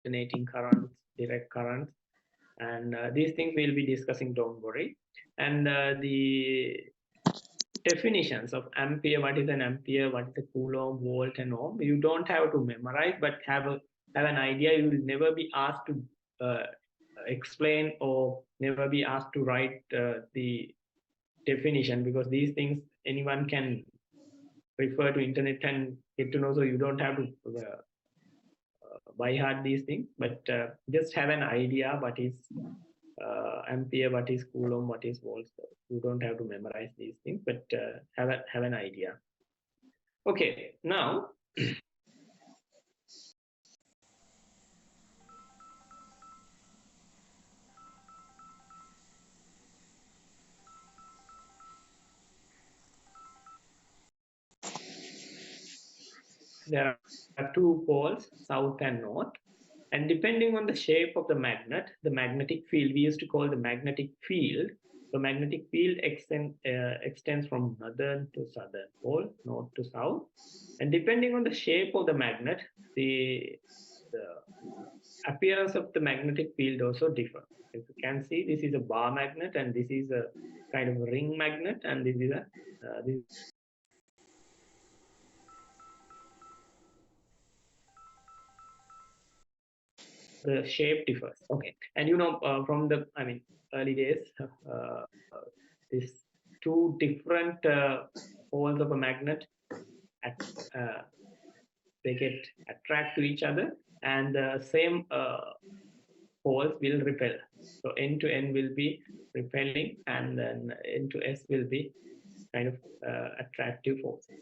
alternating currents, direct currents, and these things we'll be discussing, don't worry. And the definitions of ampere, what is an ampere, what is a coulomb, volt, and ohm, you don't have to memorize, but have an idea. You will never be asked to explain, or never be asked to write the definition, because these things anyone can refer to internet and get to know, so you don't have to by heart these things, but just have an idea what is ampere, what is coulomb, what is volts. You don't have to memorize these things, but have an idea. Okay, now there are two poles, south and north, and depending on the shape of the magnet, the magnetic field, we used to call the magnetic field. The magnetic field extends from northern to southern pole, north to south, and depending on the shape of the magnet, the appearance of the magnetic field also differ. As you can see, this is a bar magnet, and this is a kind of ring magnet, and this the shape differs. Okay, and from the, I mean, early days, this two different poles of a magnet, at, uh, they get attract to each other, and the same poles will repel. So N to N will be repelling, and then N to S will be kind of attractive forces.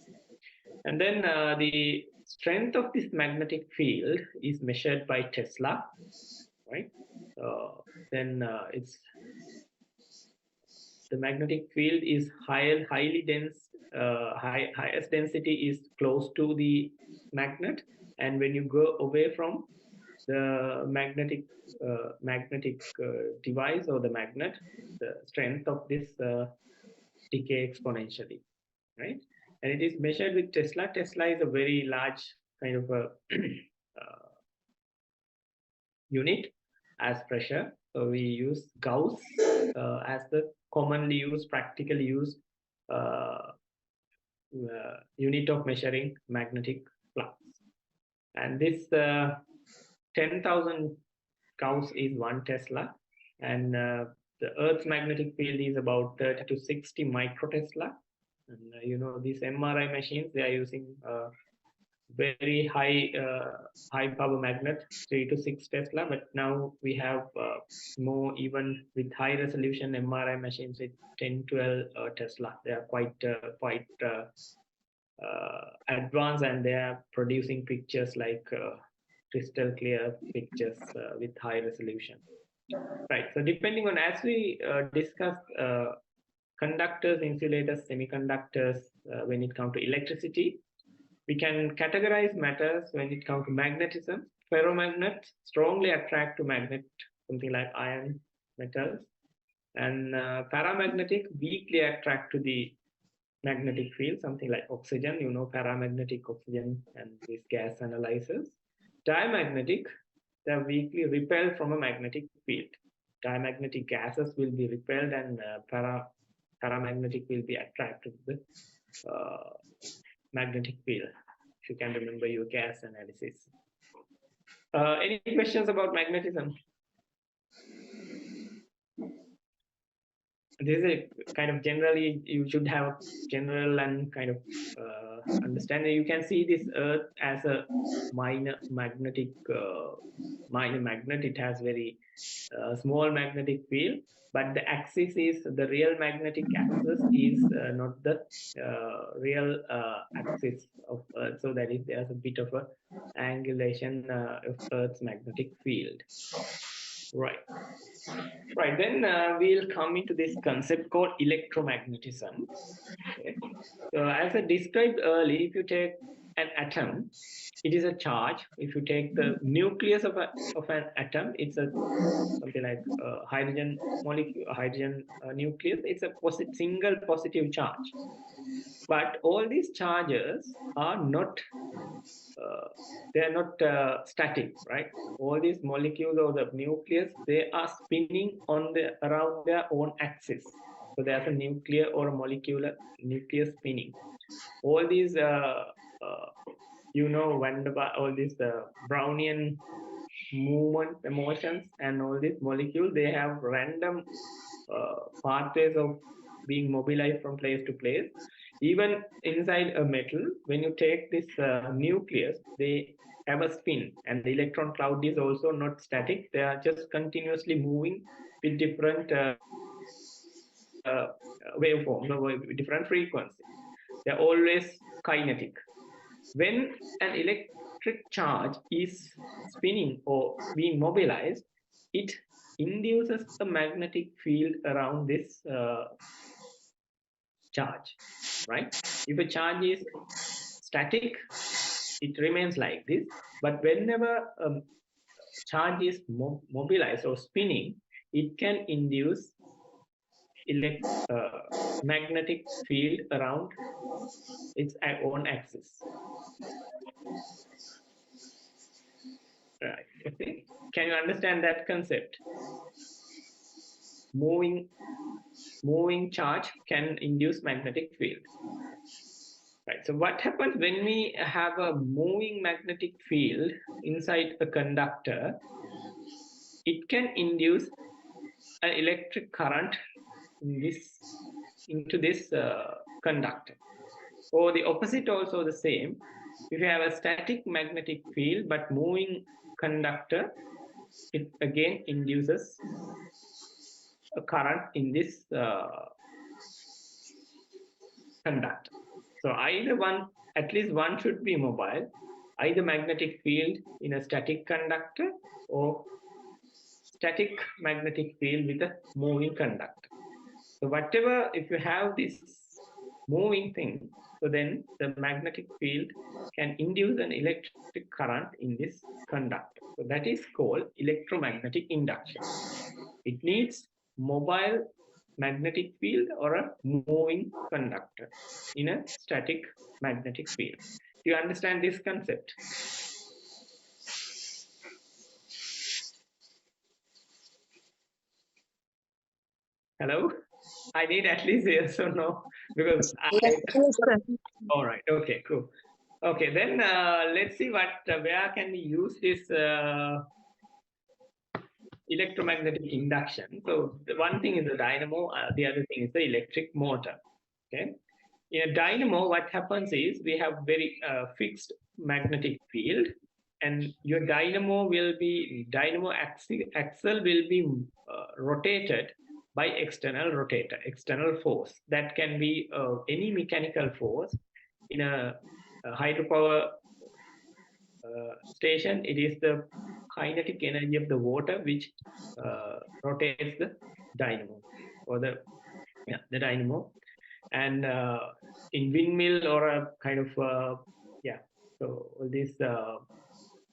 And then the strength of this magnetic field is measured by Tesla, right? Then it's the magnetic field is highly dense. Highest density is close to the magnet, and when you go away from the magnetic device or the magnet, the strength of this decay exponentially, right? And it is measured with Tesla. Tesla is a very large kind of a unit as pressure. So we use Gauss as the commonly used, practically used unit of measuring magnetic flux. And this 10,000 Gauss is 1 Tesla, and the Earth's magnetic field is about 30 to 60 microtesla. And these MRI machines, they are using very high power magnet, 3 to 6 Tesla. But now we have more, even with high resolution MRI machines with 10, 12 Tesla. They are quite advanced, and they are producing pictures like crystal clear pictures with high resolution. Right. So depending on, as we discussed, conductors, insulators, semiconductors, when it comes to electricity, we can categorize matters when it comes to magnetism. Ferromagnets strongly attract to magnet, something like iron metals, and paramagnetic weakly attract to the magnetic field, something like oxygen, paramagnetic oxygen and these gas analyzers. Diamagnetic, they are weakly repelled from a magnetic field. Diamagnetic gases will be repelled, and paramagnetic will be attracted to the magnetic field, if you can remember your gas analysis. Any questions about magnetism? This is a kind of, generally you should have a general and kind of understanding. You can see this Earth as a minor magnet. It has very small magnetic field, but the axis is the real magnetic axis is not the real axis of Earth. So that is, there's a bit of a angulation of Earth's magnetic field. Right. Right, then we'll come into this concept called electromagnetism. Okay. So as I described earlier, if you take an atom, it is a charge. If you take the nucleus of an atom, it's a something like a hydrogen molecule, hydrogen nucleus. It's a single positive charge. But all these charges are not they are not static, right? All these molecules or the nucleus, they are spinning on the around their own axis. So there's a nuclear or a molecular nucleus spinning. All these, all these Brownian movement, emotions, and all these molecules, they have random pathways of being mobilized from place to place. Even inside a metal, when you take this nucleus, they have a spin, and the electron cloud is also not static. They are just continuously moving with different waveforms or different frequencies. They're always kinetic. When an electric charge is spinning or being mobilized, it induces a magnetic field around this charge, right? If a charge is static, it remains like this. But whenever a charge is mobilized or spinning, it can induce magnetic field around its own axis. Right. Okay. Can you understand that concept? Moving charge can induce magnetic field. Right. So what happens when we have a moving magnetic field inside a conductor? It can induce an electric current into this conductor. Or the opposite also the same. If you have a static magnetic field but moving conductor, it again induces a current in this conductor. So either one, at least one should be mobile, either magnetic field in a static conductor or static magnetic field with a moving conductor. So whatever, if you have this moving thing, so then the magnetic field can induce an electric current in this conductor. So that is called electromagnetic induction. It needs mobile magnetic field or a moving conductor in a static magnetic field. Do you understand this concept? Hello? I need at least yes or no, because all right, okay, cool. Okay, then let's see where can we use this electromagnetic induction. So the one thing is the dynamo, the other thing is the electric motor. Okay, in a dynamo, what happens is we have very fixed magnetic field, and your dynamo axle will be rotated by external rotator, external force. That can be any mechanical force. In a hydropower station, it is the kinetic energy of the water which rotates the dynamo or the dynamo. And in windmill or a kind of so this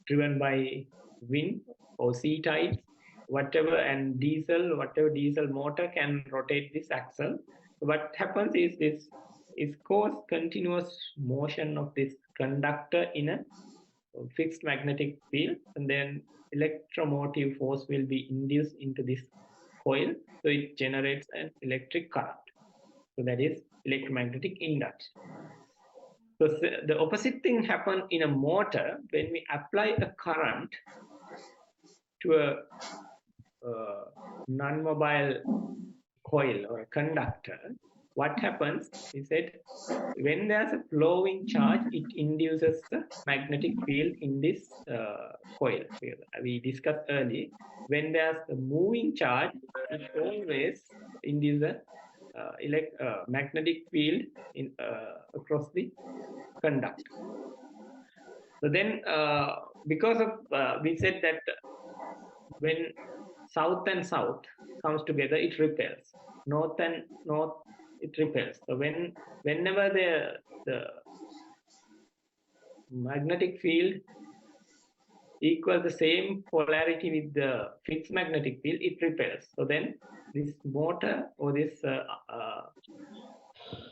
driven by wind or sea tides, whatever diesel motor can rotate this axle. What happens is this is cause continuous motion of this conductor in a fixed magnetic field, and then electromotive force will be induced into this coil, so it generates an electric current. So that is electromagnetic induction. So the opposite thing happens in a motor. When we apply a current to a non-mobile coil or a conductor, what happens is that when there's a flowing charge, it induces the magnetic field in this coil. We discussed earlier, when there's a moving charge, it always induces a magnetic field across the conductor. So then, because of we said that when south and south comes together, it repels. North and north, it repels. So whenever the magnetic field equals the same polarity with the fixed magnetic field, it repels. So then this motor or this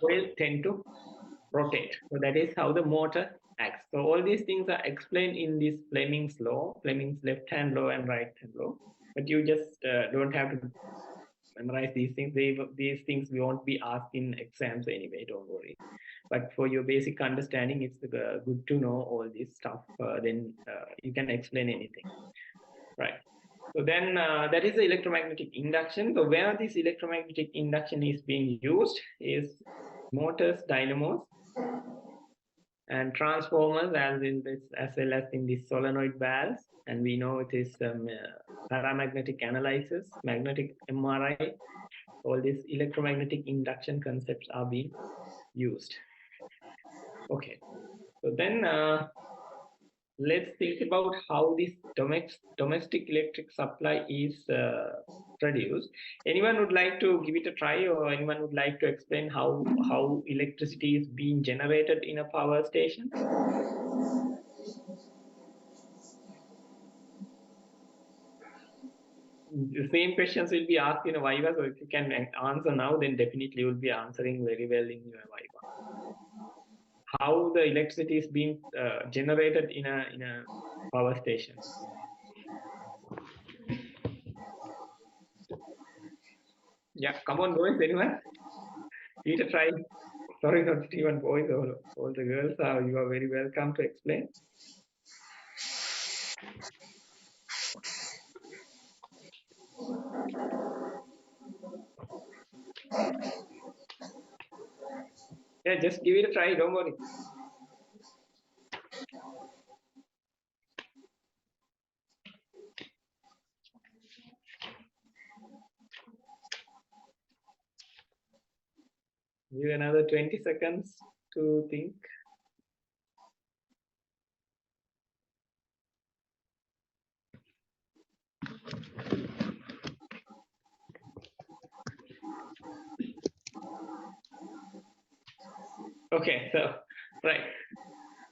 coil tend to rotate. So that is how the motor acts. So all these things are explained in this Fleming's law, Fleming's left-hand law and right-hand law. But you just don't have to memorize these things. These things won't be asked in exams anyway, don't worry. But for your basic understanding, it's good to know all this stuff. Then you can explain anything, right? So then that is the electromagnetic induction. So where this electromagnetic induction is being used is motors, dynamos, and transformers, as well as in the solenoid valves. And we know it is paramagnetic analysis, magnetic MRI. All these electromagnetic induction concepts are being used. Okay, so then let's think about how this domestic electric supply is produced. Anyone would like to give it a try, or anyone would like to explain how electricity is being generated in a power station? The same questions will be asked in a Viva, so if you can answer now, then definitely you will be answering very well in your Viva. How the electricity is being generated in a power station. Yeah, come on, boys, anyone? Give it a try. Sorry, not even boys, all the girls you are very welcome to explain. Yeah, just give it a try, don't worry. Give another 20 seconds to think. Okay, so, right.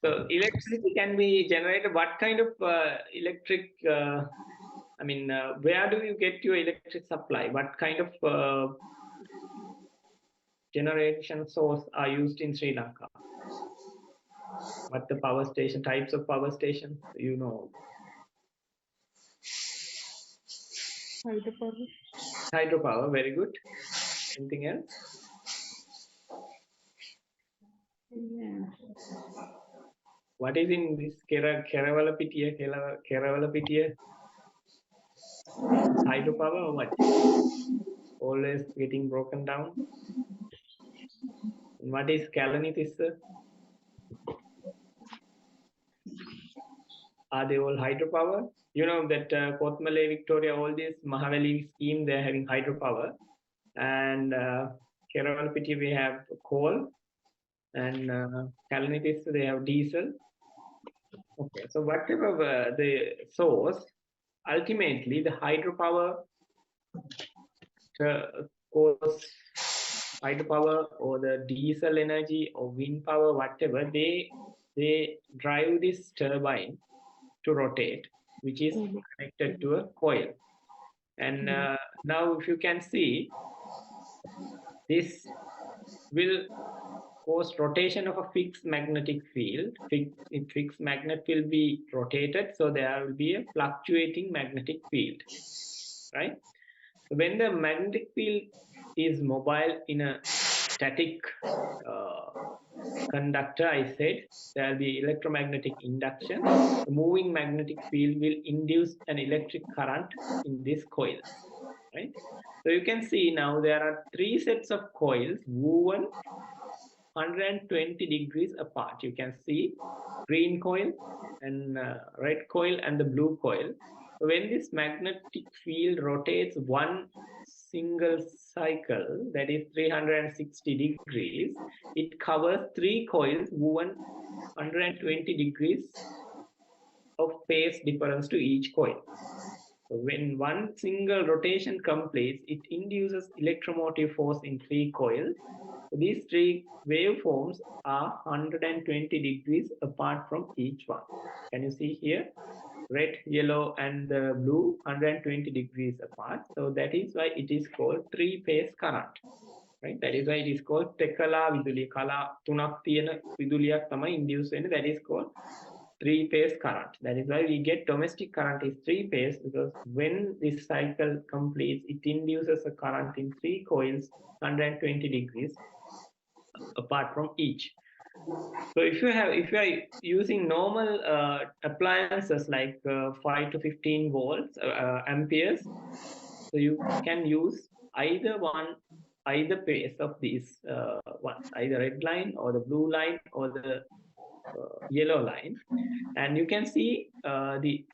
So electricity can be generated. What kind of electric, I mean, where do you get your electric supply? What kind of generation source are used in Sri Lanka? What the power station, types of power stations, you know? Hydropower. Hydropower, very good. Anything else? Yeah. What is in this Kerawalapitiya? Hydropower or what? Always getting broken down. And what is Kalanitissa? Are they all hydropower? You know that Kotmale, Victoria, all these Mahavali scheme, they're having hydropower. And Kerawalapitiya, we have coal. And Kalanitissa, they have diesel. Okay, so whatever the source, ultimately the hydropower cause hydropower or the diesel energy or wind power, whatever, they drive this turbine to rotate, which is connected to a coil. And now if you can see, this will cause rotation of a fixed magnetic field. Fixed magnet will be rotated, so there will be a fluctuating magnetic field, right? So when the magnetic field is mobile in a static conductor, I said, there will be electromagnetic induction. The moving magnetic field will induce an electric current in this coil, right? So you can see now there are three sets of coils woven 120 degrees apart. You can see green coil and red coil and the blue coil. When this magnetic field rotates one single cycle, that is 360 degrees, it covers three coils woven 120 degrees of phase difference to each coil. So when one single rotation completes, it induces electromotive force in three coils. So these three waveforms are 120 degrees apart from each one. Can you see here? Red, yellow, and the blue, 120 degrees apart. So that is why it is called three-phase current. right? That is why it is called Tekala Viduli. Kala tunak tiyena viduliyak thamai induce වෙන්නේ. That is called three-phase current. That is why we get domestic current is three-phase, because when this cycle completes, it induces a current in three coils 120 degrees apart from each. So if you are using normal appliances like 5 to 15 volts amperes, so you can use either phase of these ones, either red line or the blue line or the yellow line, and you can see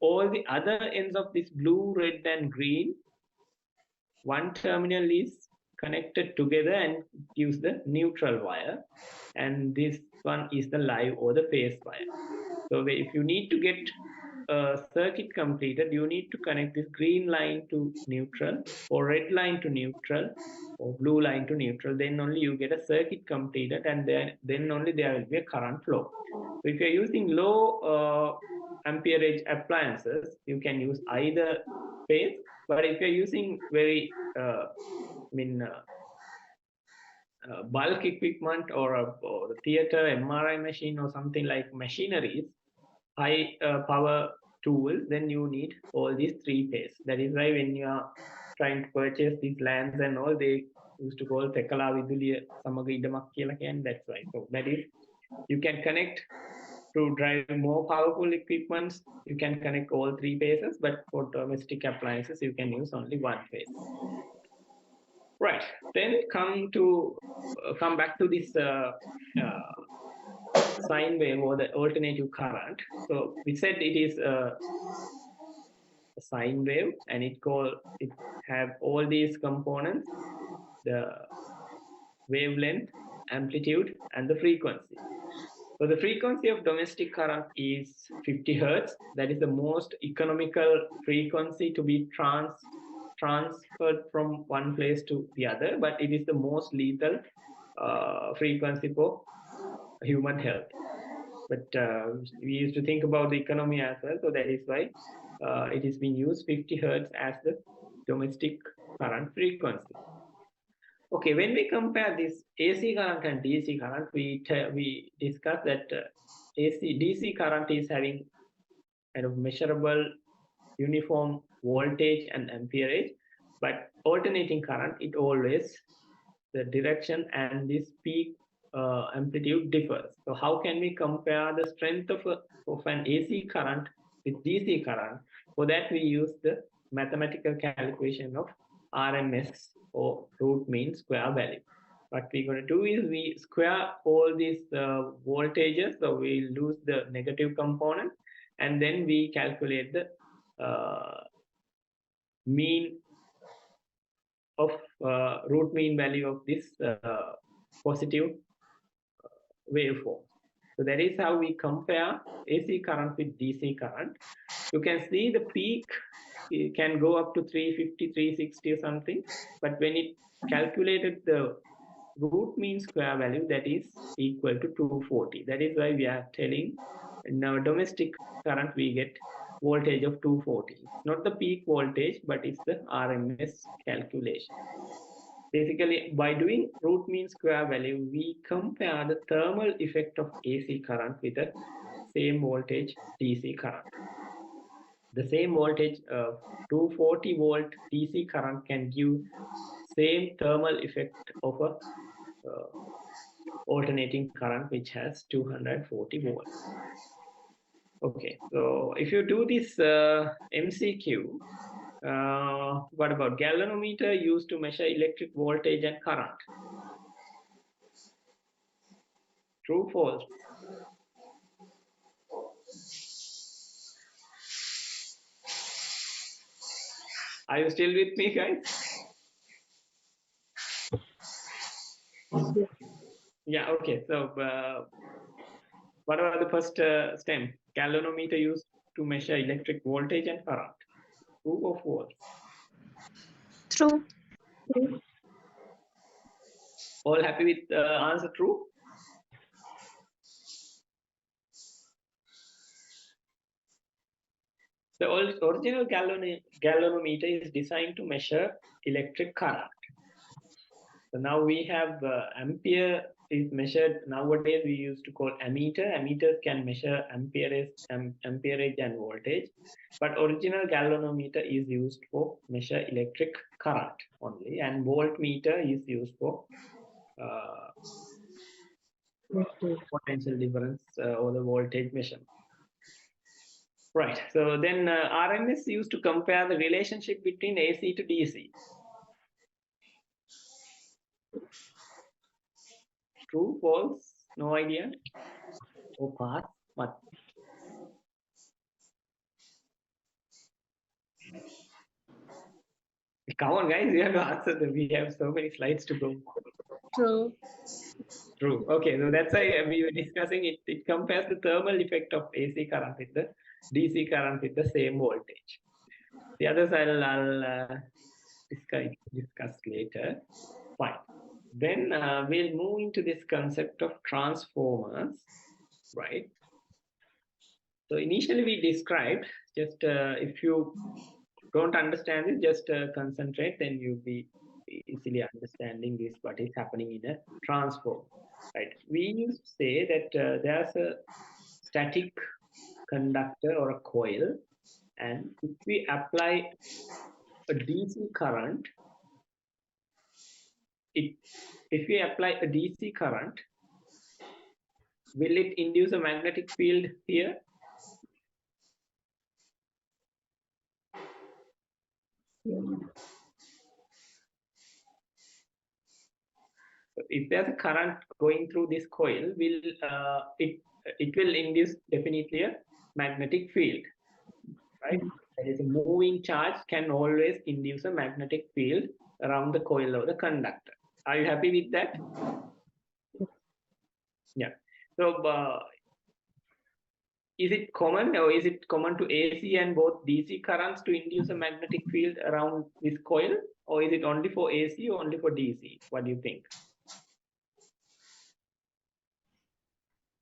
all the other ends of this blue, red, and green. One terminal is connected together and gives the neutral wire, and this one is the live or the phase wire. So if you need to get a circuit completed, you need to connect this green line to neutral, or red line to neutral, or blue line to neutral. Then only you get a circuit completed, and then only there will be a current flow. So if you're using low amperage appliances, you can use either phase. But if you're using very bulk equipment or a theater MRI machine or something like machineries, high power tools, then you need all these three phase. That is why when you are trying to purchase these lands and all, they used to call Tekala Viduliya Samaga Idamak කියලා කියන්නේ. That's why. So that is, you can connect to drive more powerful equipments, you can connect all three phases, but for domestic appliances, you can use only one phase. Right, then come back to this sine wave or the alternative current. So we said it is a sine wave, and it have all these components: the wavelength, amplitude, and the frequency. So the frequency of domestic current is 50 Hertz. That is the most economical frequency to be transferred from one place to the other, but it is the most lethal frequency for human health. But we used to think about the economy as well, so that is why it is being used 50 Hertz as the domestic current frequency. Okay, when we compare this AC current and DC current, we discussed that DC current is having kind of measurable uniform voltage and amperage, but alternating current, it always, the direction and this peak amplitude differs. So how can we compare the strength of an AC current with DC current? For that, we use the mathematical calculation of RMS, or root mean square value. What we're going to do is we square all these voltages, so we lose the negative component, and then we calculate the mean of root mean value of this positive waveform. So that is how we compare AC current with DC current. You can see the peak, it can go up to 350, 360 or something, but when it calculated the root mean square value, that is equal to 240. That is why we are telling in our domestic current we get voltage of 240. Not the peak voltage, but it's the RMS calculation. Basically, by doing root mean square value, we compare the thermal effect of AC current with the same voltage DC current. The same voltage, 240 volt DC current can give same thermal effect of a alternating current which has 240 volts. Okay, so if you do this MCQ, what about galvanometer used to measure electric voltage and current? True, false? Are you still with me, guys? Yeah, okay. So what about the first stem? Galvanometer used to measure electric voltage and current. True or false? True. All happy with the answer true? The original galvanometer is designed to measure electric current. So now we have ampere is measured. Nowadays we used to call ammeter. Ammeters can measure amperage and voltage, but original galvanometer is used for measure electric current only, and voltmeter is used for potential difference or the voltage measurement. Right. So then RN is used to compare the relationship between AC to DC. True, false, no idea. Or pass, what? Come on, guys, you have to answer them. We have so many slides to go. True. True. Okay, so that's why we were discussing it. It compares the thermal effect of AC current with the DC current with the same voltage. The others I'll discuss later. Fine. Then we'll move into this concept of transformers, right? So initially we described, just if you don't understand it, just concentrate, then you'll be easily understanding this, what is happening in a transformer, right? We used to say that there's a static conductor or a coil, and if we apply a DC current, if we apply a DC current, will it induce a magnetic field here? Yeah. If there's a current going through this coil, will it will induce definitely a magnetic field, right? That is, a moving charge can always induce a magnetic field around the coil or the conductor. Are you happy with that? Yeah. So is it common, or is it common to AC and both DC currents to induce a magnetic field around this coil, or is it only for AC or only for DC? What do you think?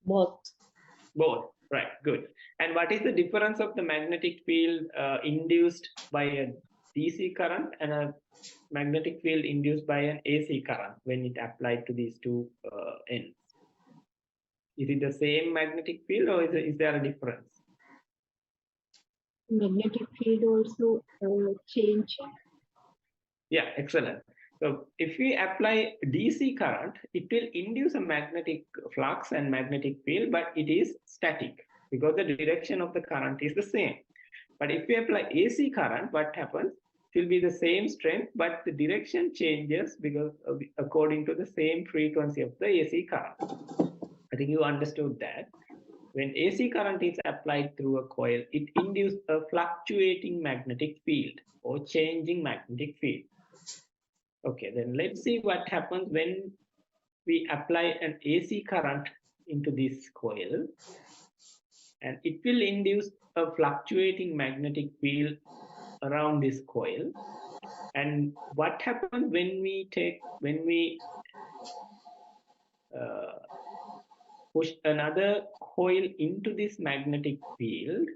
Both. Both, right, good. And what is the difference of the magnetic field induced by a DC current and a magnetic field induced by an AC current when it applied to these two ends? Is it the same magnetic field, or is there a difference? Magnetic field also change. Yeah, excellent. So if we apply DC current, it will induce a magnetic flux and magnetic field, but it is static because the direction of the current is the same. But if we apply AC current, what happens? It will be the same strength, but the direction changes because according to the same frequency of the AC current. I think you understood that. When AC current is applied through a coil, it induces a fluctuating magnetic field or changing magnetic field. Okay, then let's see what happens when we apply an AC current into this coil, and it will induce a fluctuating magnetic field around this coil. And what happens when we push another coil into this magnetic field?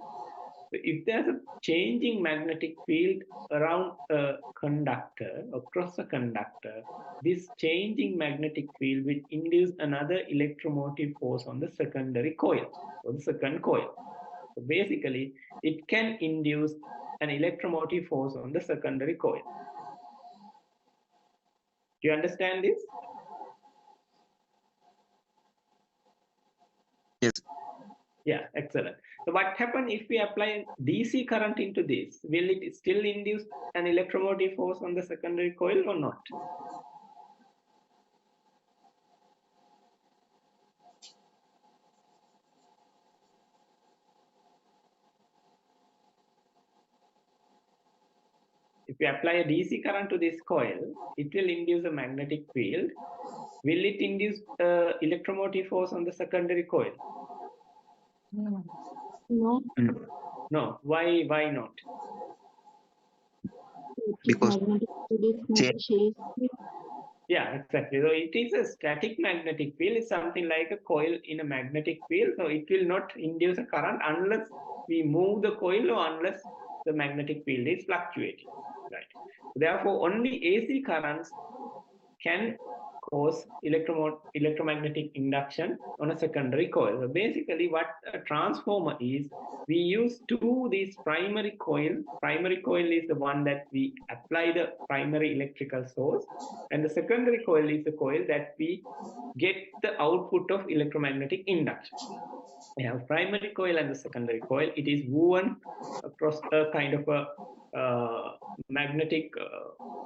If there's a changing magnetic field around a conductor, across a conductor, this changing magnetic field will induce another electromotive force on the secondary coil, or the second coil. So basically, it can induce an electromotive force on the secondary coil. Do you understand this? Yes. Yeah, excellent. So what happens if we apply DC current into this? Will it still induce an electromotive force on the secondary coil or not? If we apply a DC current to this coil, it will induce a magnetic field. Will it induce electromotive force on the secondary coil? No. No. Why not? Because magnetic field is not changed. Yeah, exactly. So it is a static magnetic field. It's something like a coil in a magnetic field. So it will not induce a current unless we move the coil or unless the magnetic field is fluctuating. Right. Therefore, only AC currents can cause electromagnetic induction on a secondary coil. So basically what a transformer is, we use these primary coil. Primary coil is the one that we apply the primary electrical source, and the secondary coil is the coil that we get the output of electromagnetic induction. We have primary coil and the secondary coil. It is woven across a kind of a magnetic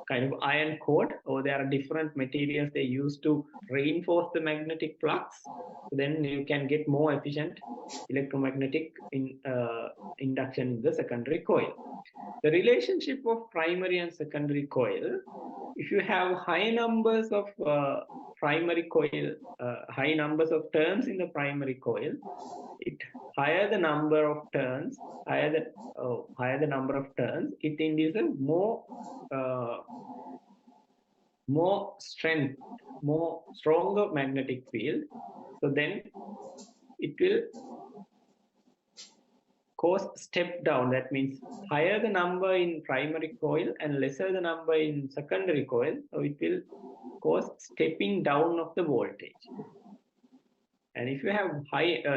kind of iron cord, or there are different materials they use to reinforce the magnetic flux. Then you can get more efficient electromagnetic induction in the secondary coil. The relationship of primary and secondary coil, if you have high numbers of primary coil, high numbers of turns in the primary coil, higher the number of turns, higher the number of turns, it induces more strength, more stronger magnetic field. So then it will cause step down. That means higher the number in primary coil and lesser the number in secondary coil. So it will cause stepping down of the voltage. And if you have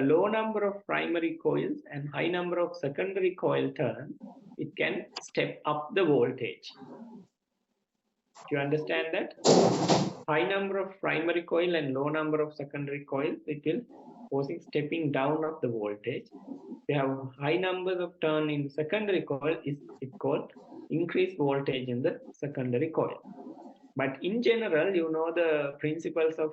low number of primary coils and high number of secondary coil turns, it can step up the voltage. Do you understand that? High number of primary coil and low number of secondary coil, it will causing stepping down of the voltage. If you have high numbers of turn in secondary coil, it's called increased voltage in the secondary coil. But in general, you know the principles of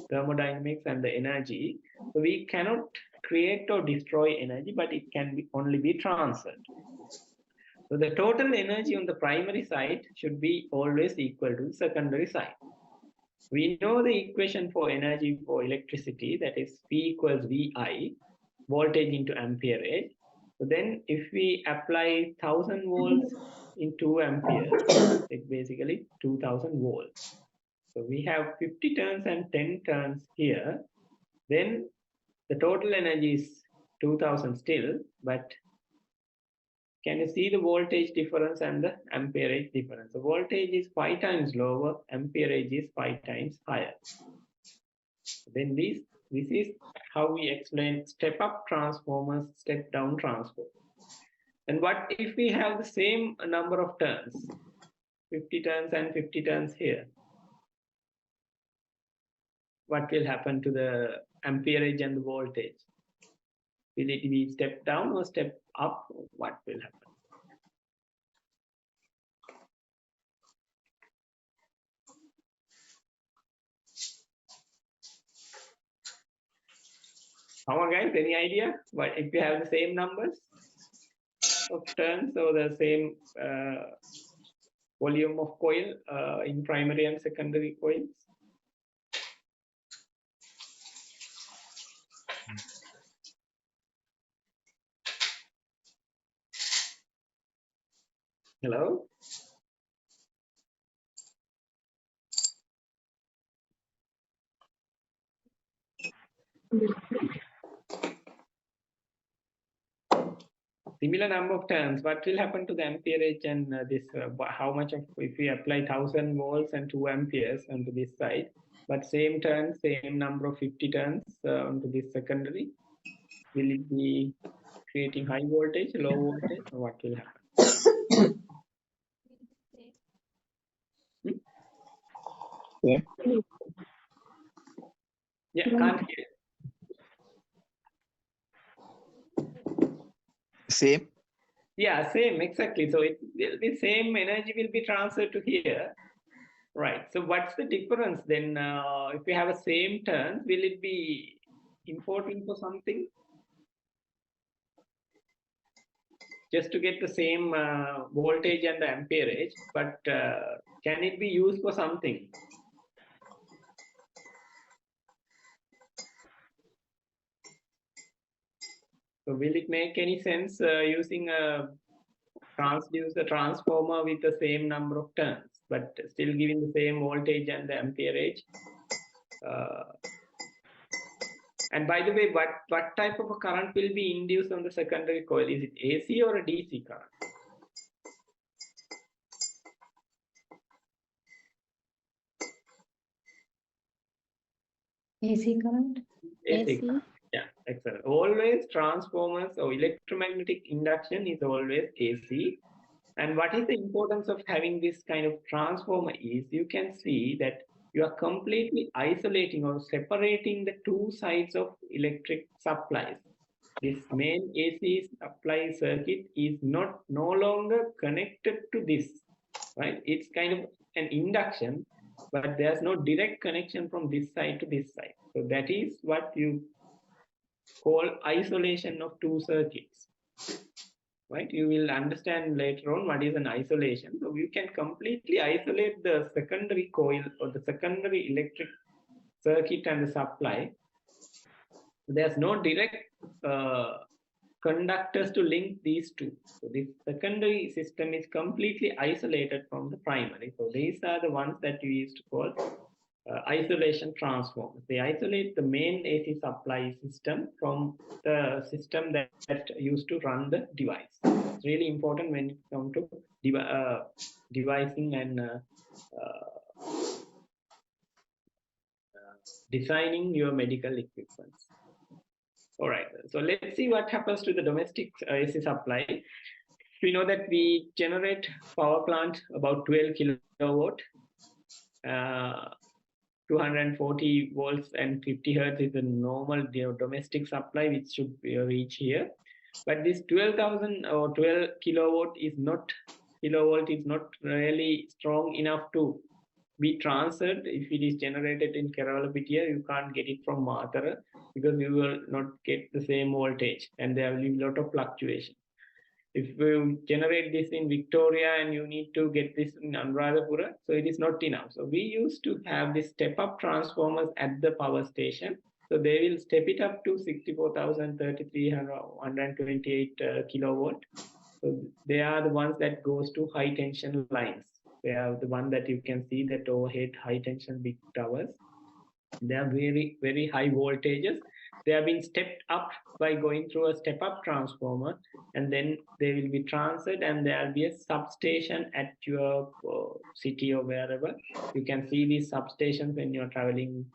thermodynamics and the energy. So we cannot create or destroy energy, but it can only be transferred. So the total energy on the primary side should be always equal to the secondary side. We know the equation for energy for electricity, that is P equals VI, voltage into amperage. So then if we apply 1000 volts in 2 amperes, it's basically 2000 volts. So we have 50 turns and 10 turns here. Then the total energy is 2000 still, but can you see the voltage difference and the amperage difference? The voltage is 5 times lower, amperage is 5 times higher. Then this is how we explain step-up transformers, step-down transformers. And what if we have the same number of turns, 50 turns and 50 turns here? What will happen to the amperage and the voltage? Will it be step down or step up? What will happen? Come on, guys, any idea? What if you have the same numbers of turns or the same volume of coil in primary and secondary coils? Hello? Similar number of turns, what will happen to the amperage and this, how much of, if we apply 1000 volts and 2 amperes onto this side, but same turn, same number of 50 turns onto this secondary, will it be creating high voltage, low voltage, or what will happen? Yeah. Yeah, can't hear. Same. Yeah, same, exactly. So the same energy will be transferred to here. Right. So what's the difference then? If we have a same turn, will it be important for something? Just to get the same voltage and the amperage, but can it be used for something? So will it make any sense using a transducer transformer with the same number of turns, but still giving the same voltage and the amperage? And by the way, what type of a current will be induced on the secondary coil? Is it AC or a DC current? AC current. AC. AC. Yeah, excellent. Always transformers or electromagnetic induction is always AC. And what is the importance of having this kind of transformer is you can see that you are completely isolating or separating the two sides of electric supplies. This main AC supply circuit is no longer connected to this, right? It's kind of an induction, but there's no direct connection from this side to this side. So that is what you call isolation of two circuits, right? You will understand later on what is an isolation. So you can completely isolate the secondary coil or the secondary electric circuit and the supply. There's no direct conductors to link these two. So the secondary system is completely isolated from the primary. So these are the ones that you used to call isolation transformers. They isolate the main AC supply system from the system that used to run the device. It's really important when it comes to devising and designing your medical equipment. All right, so let's see what happens to the domestic AC supply. We know that we generate power plant about 12 kilowatt. 240 volts and 50 hertz is the normal domestic supply which should reach here. But this 12,000 or 12 kilowatt is not really strong enough to be transferred. If it is generated in Keravalapitia, you can't get it from Mathara because you will not get the same voltage and there will be a lot of fluctuation. If you generate this in Victoria and you need to get this in Anuradhapura, so it is not enough. So we used to have this step-up transformers at the power station. So they will step it up to 64,328 kilowatt. So they are the ones that goes to high tension lines. They are the one that you can see that overhead high tension big towers. They are very, very high voltages. They have been stepped up by going through a step-up transformer, and then they will be transferred, and there will be a substation at your city or wherever. You can see these substations when you're traveling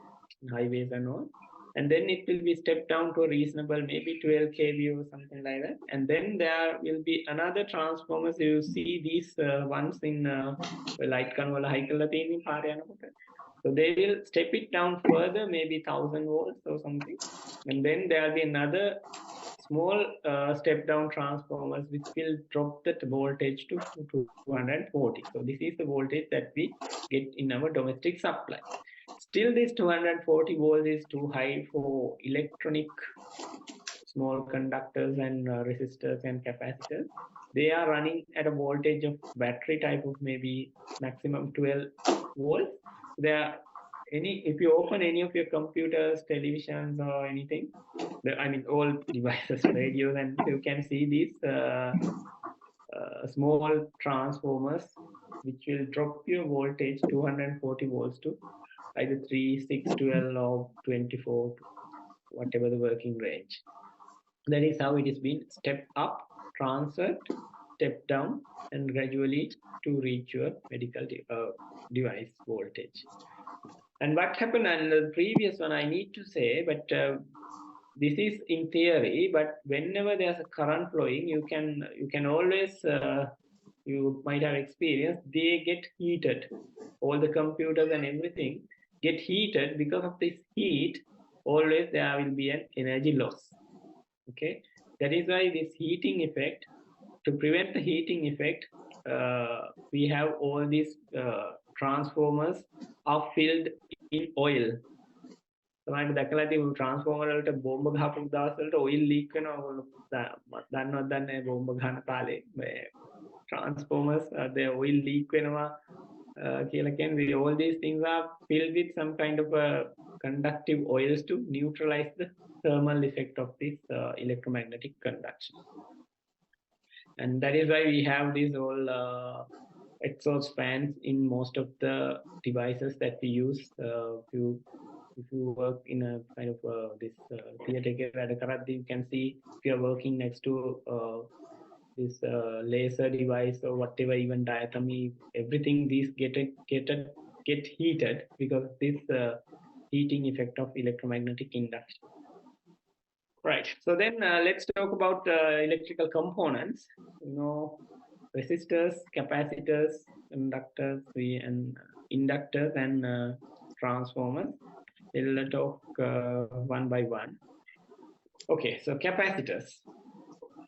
highways and all. And then it will be stepped down to a reasonable, maybe 12 kV or something like that. And then there will be another transformers. You see these ones in light convola high color theme. So they will step it down further, maybe 1000 volts or something. And then there will be another small step down transformers which will drop that voltage to 240. So this is the voltage that we get in our domestic supply. Still this 240 volts is too high for electronic small conductors and resistors and capacitors. They are running at a voltage of battery type of maybe maximum 12 volts. If you open any of your computers, televisions or anything, all devices, radios, and you can see these small transformers which will drop your voltage 240 volts to either 3, 6, 12 or 24, whatever the working range. That is how it is been stepped up, transferred, stepped down, and gradually to reach your medical device voltage. And what happened in the previous one, I need to say, but this is in theory, but whenever there's a current flowing, you can always, you might have experienced, they get heated. All the computers and everything get heated. Because of this heat, always there will be an energy loss. Okay, that is why this heating effect, to prevent the heating effect, we have all these transformers are filled in oil. තමයි දැකලා තියෙන transformer වලට බෝම්බ ගහපු දවස් වලට oil leak වෙනවා. දන්නවද දන්නේ බෝම්බ ගහන කාලේ transformers the oil leak වෙනවා කියලා කියන්නේ. All these things are filled with some kind of conductive oils to neutralize the thermal effect of this electromagnetic conduction. And that is why we have these all exhaust fans in most of the devices that we use. If you work in a kind of this theater, you can see if you are working next to this laser device or whatever, even diathermy, everything these get heated because this heating effect of electromagnetic induction. Right. So then let's talk about electrical components. Resistors, capacitors, inductors, and inductors and transformers. We'll talk one by one. Okay, so capacitors.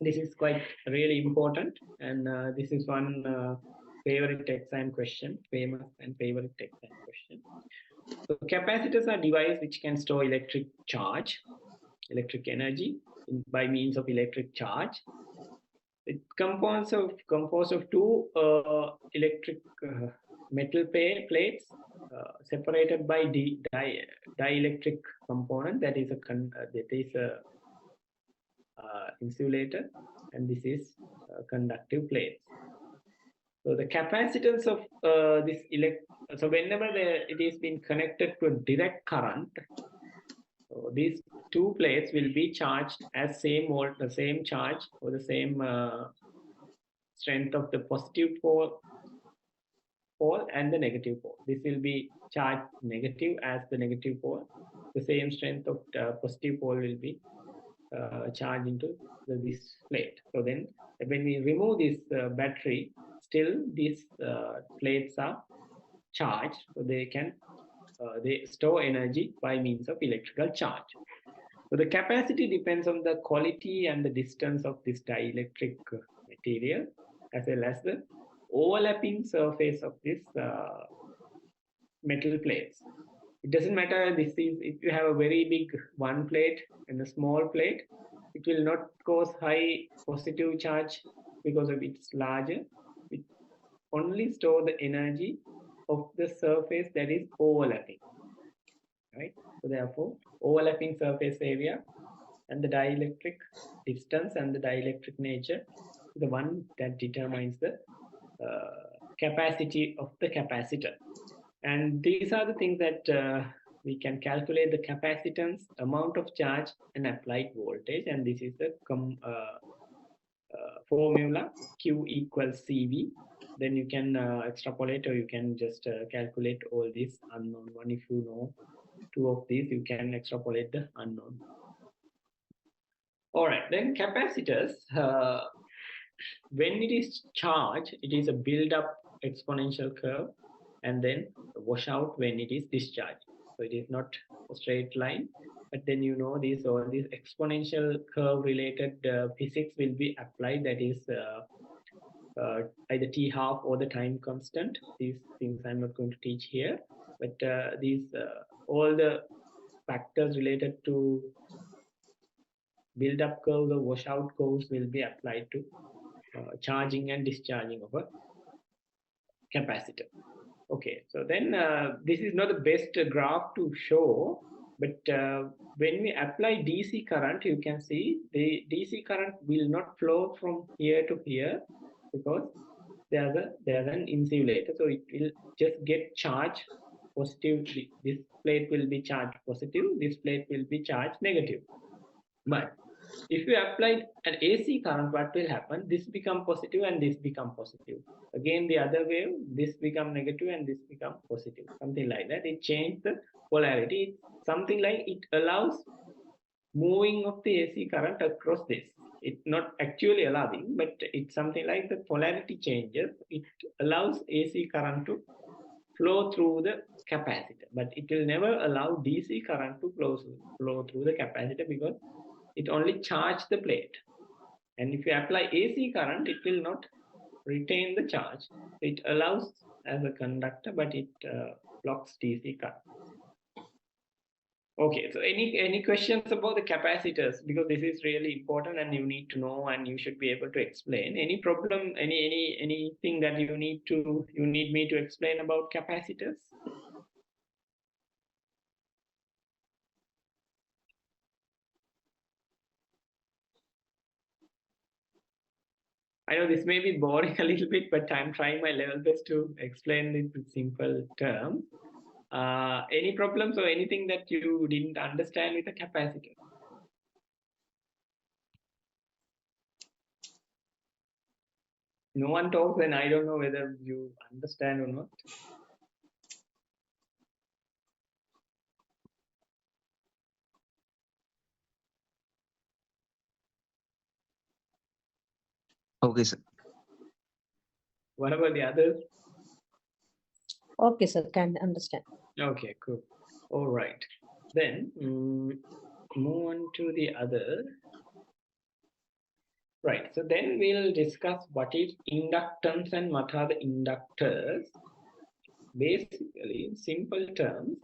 This is quite really important, and this is one favorite exam question, famous and favorite exam question. So capacitors are devices which can store electric charge, electric energy by means of electric charge. It composed of two electric metal plates separated by dielectric component, that is a insulator, and this is conductive plates. So the capacitance of this so whenever it is been connected to a direct current, so these two plates will be charged as the same charge or the same strength of the positive pole and the negative pole. This will be charged negative as the negative pole. The same strength of the positive pole will be charged into this plate. So then when we remove this battery, still these plates are charged, so they store energy by means of electrical charge. So the capacity depends on the quality and the distance of this dielectric material, as well as the overlapping surface of this metal plates. It doesn't matter if you have a very big one plate and a small plate, it will not cause high positive charge because of its larger. It only store the energy of the surface that is overlapping, right? So therefore, overlapping surface area and the dielectric distance and the dielectric nature is the one that determines the capacity of the capacitor. And these are the things that we can calculate the capacitance, amount of charge, and applied voltage. And this is the formula Q equals CV. Then you can extrapolate, or you can just calculate all these unknown one. If you know two of these, you can extrapolate the unknown. All right, then capacitors, when it is charged, it is a build-up exponential curve, and then wash out when it is discharged. So it is not a straight line, but then all these exponential curve related physics will be applied. That is either t half or the time constant. These things I'm not going to teach here, but all the factors related to build-up curves or washout curves will be applied to charging and discharging of a capacitor. Okay, so then this is not the best graph to show, but when we apply DC current, you can see the DC current will not flow from here to here because there's an insulator, so it will just get charged positively. This plate will be charged positive, this plate will be charged negative. But if you apply an AC current, what will happen? This become positive and this become positive. Again, the other way, this become negative and this become positive. Something like that. It changed the polarity. It's something like it allows moving of the AC current across this. It's not actually allowing, but it's something like the polarity changes. It allows AC current to flow through the capacitor, but it will never allow DC current to flow through the capacitor because it only charges the plate. And if you apply AC current, it will not retain the charge. It allows as a conductor, but it blocks DC current. Okay, so any questions about the capacitors? Because this is really important and you need to know and you should be able to explain. Any problem, anything that you need me to explain about capacitors? I know this may be boring a little bit, but I'm trying my level best to explain it with simple terms. Any problems or anything that you didn't understand with a capacitor? No one talks, and I don't know whether you understand or not. Okay, sir. What about the others? Okay, sir, can understand. Okay, cool. All right. Then move on to the other. Right. So then we'll discuss what is inductance and what are the inductors. Basically, in simple terms,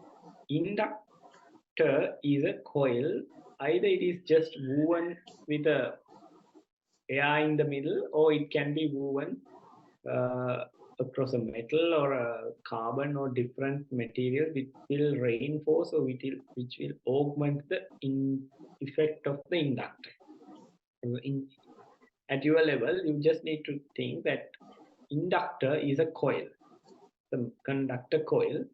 inductor is a coil. Either it is just woven with a air in the middle, or it can be woven across a metal or a carbon or different material which will reinforce or which will augment the effect of the inductor. At your level, you just need to think that inductor is a coil, the conductor coil.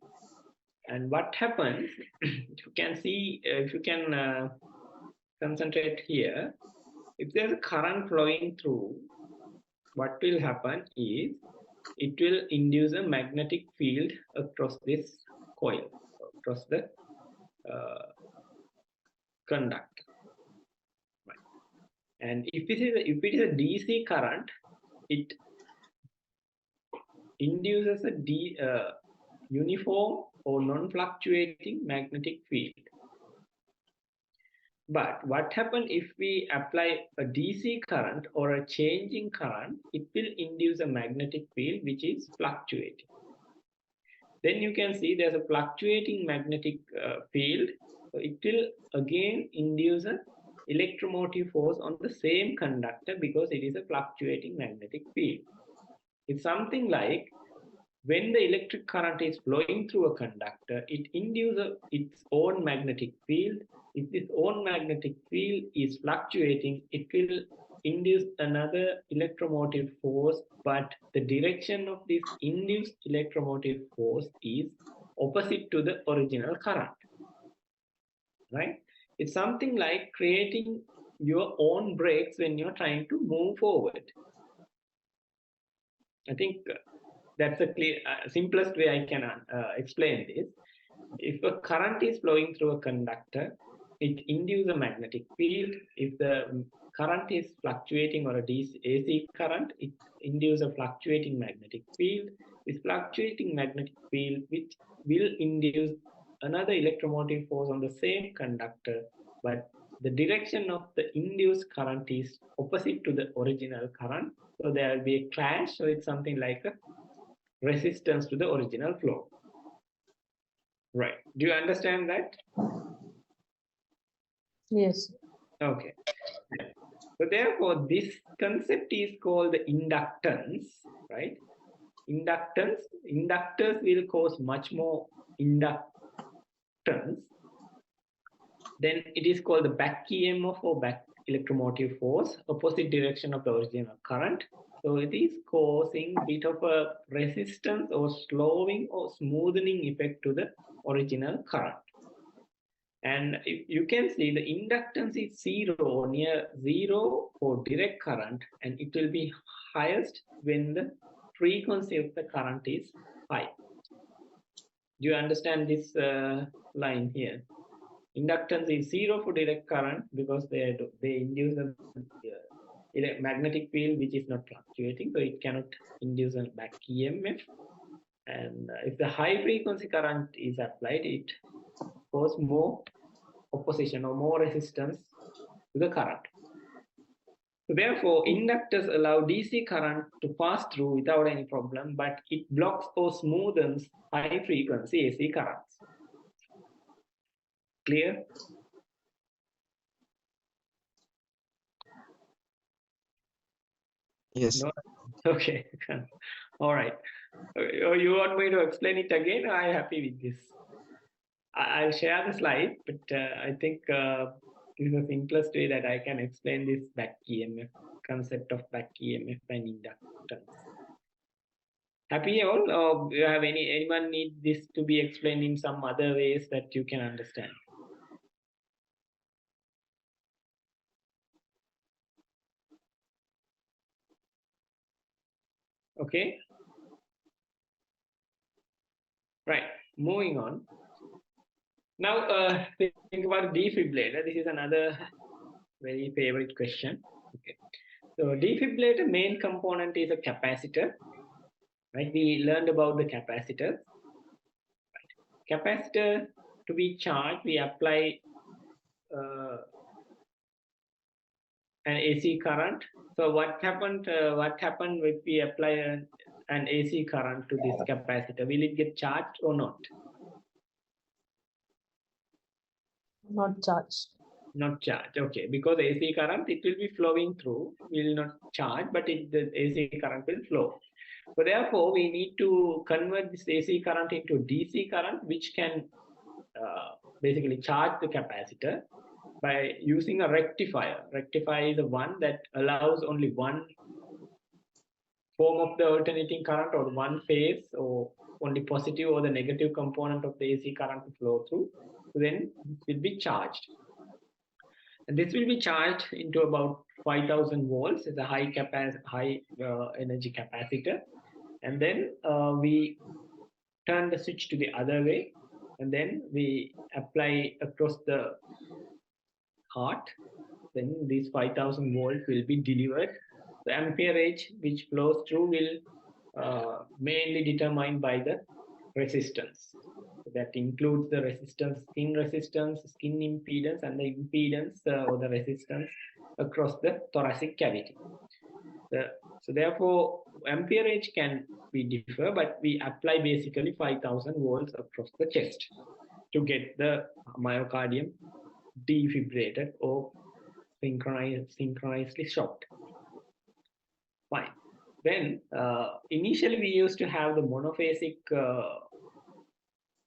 And what happens, you can see, if you can concentrate here, if there's a current flowing through, what will happen is it will induce a magnetic field across this coil, across the conductor. Right. And if it is a DC current, it induces a uniform or non-fluctuating magnetic field. But what happens if we apply a DC current or a changing current? It will induce a magnetic field which is fluctuating. Then you can see there's a fluctuating magnetic field. So it will again induce an electromotive force on the same conductor because it is a fluctuating magnetic field. It's something like when the electric current is flowing through a conductor, it induces its own magnetic field. If this own magnetic field is fluctuating, it will induce another electromotive force, but the direction of this induced electromotive force is opposite to the original current, right? It's something like creating your own brakes when you're trying to move forward. I think that's the simplest way I can explain this. If a current is flowing through a conductor, it induces a magnetic field. If the current is fluctuating or a AC current, it induces a fluctuating magnetic field. This fluctuating magnetic field which will induce another electromotive force on the same conductor, but the direction of the induced current is opposite to the original current. So there will be a clash. So it's something like a resistance to the original flow. Right. Do you understand that? Yes. Okay. So therefore, this concept is called the inductance, right? Inductance. Inductors will cause much more inductance. Then it is called the back EMF or back electromotive force, opposite direction of the original current. So it is causing a bit of a resistance or slowing or smoothing effect to the original current. And if you can see the inductance is zero, near zero for direct current, and it will be highest when the frequency of the current is high. Do you understand this line here? Inductance is zero for direct current because they induce a magnetic field which is not fluctuating, so it cannot induce a back EMF. And if the high frequency current is applied, it causes more opposition or more resistance to the current. So therefore, inductors allow DC current to pass through without any problem, but it blocks or smoothens high frequency AC currents. Clear? Yes. No? Okay. All right. You want me to explain it again, or are you happy with this? I'll share the slide, but I think this is the simplest way that I can explain this back EMF, concept of back EMF and inductance. Happy all, or do you have anyone need this to be explained in some other ways that you can understand? Okay. Right. Moving on. Now, think about defibrillator. This is another very favorite question. Okay. So defibrillator main component is a capacitor, right? We learned about the capacitor. Capacitor to be charged, we apply an AC current. So what happened? What happened if we apply an AC current to this capacitor? Will it get charged or not? Not charged. Not charged. Okay, because AC current it will be flowing through, will not charge, but the AC current will flow. So therefore, we need to convert this AC current into DC current, which can basically charge the capacitor by using a rectifier. Rectifier is the one that allows only one form of the alternating current or one phase or only positive or the negative component of the AC current to flow through. Then it will be charged. And this will be charged into about 5,000 volts. It's a high energy capacitor. And then we turn the switch to the other way, and then we apply across the heart. Then these 5,000 volts will be delivered. The amperage which flows through will mainly determined by the resistance. So that includes the resistance, skin impedance, and the impedance or the resistance across the thoracic cavity. So therefore, amperage can be differ, but we apply basically 5,000 volts across the chest to get the myocardium defibrillated or synchronously shocked. Fine. Then initially we used to have the monophasic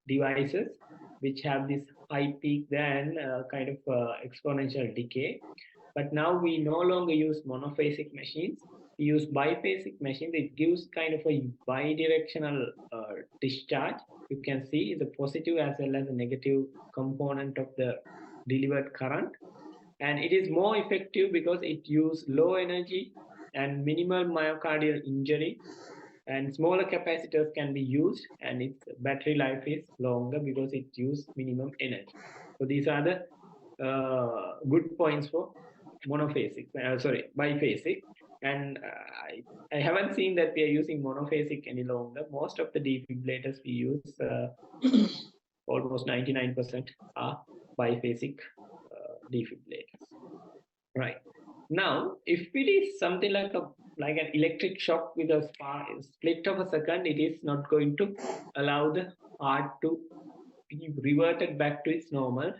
devices which have this high peak then kind of exponential decay. But now we no longer use monophasic machines. We use biphasic machines. It gives kind of a bidirectional discharge. You can see the positive as well as the negative component of the delivered current. And it is more effective because it uses low energy and minimal myocardial injury. And smaller capacitors can be used, and its battery life is longer because it uses minimum energy. So these are the good points for biphasic. And I haven't seen that we are using monophasic any longer. Most of the defibrillators we use, almost 99% are biphasic defibrillators. Right. Now, if it is something like an electric shock with a split of a second, it is not going to allow the heart to be reverted back to its normal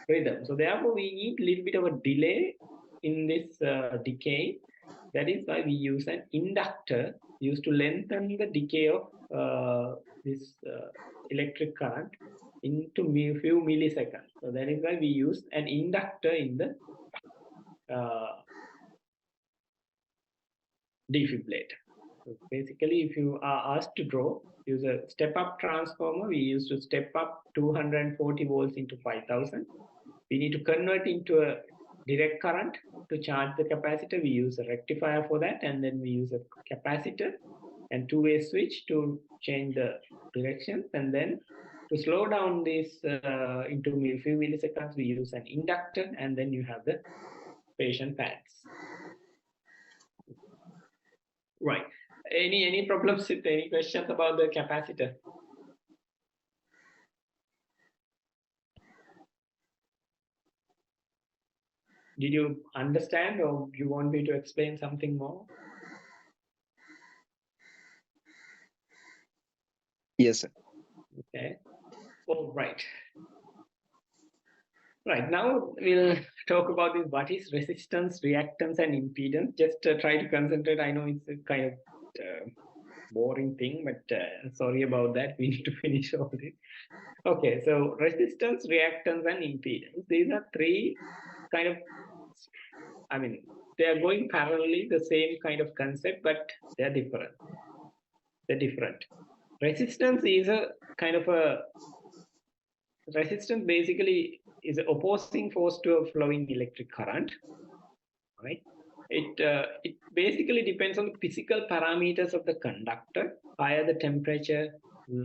rhythm. So therefore, we need a little bit of a delay in this decay. That is why we use an inductor used to lengthen the decay of this electric current into a few milliseconds. So that is why we use an inductor in the defibrillator. So basically, if you are asked to draw, use a step-up transformer. We used to step up 240 volts into 5,000. We need to convert into a direct current to charge the capacitor. We use a rectifier for that, and then we use a capacitor and two-way switch to change the direction. And then to slow down this into a few milliseconds, we use an inductor, and then you have the patient pads. Right. Any problems with any questions about the capacitor? Did you understand, or you want me to explain something more? Yes, sir. Okay. Oh, right. Right. Now we'll talk about this. What is resistance, reactance, and impedance? Just try to concentrate. I know it's a kind of boring thing, but sorry about that. We need to finish all this. Okay. So resistance, reactance, and impedance. These are three kind of, I mean, they are going parallelly, the same kind of concept, but they're different. They're different. Resistance is a kind of a resistance basically is an opposing force to a flowing electric current, right? It basically depends on the physical parameters of the conductor. Higher the temperature,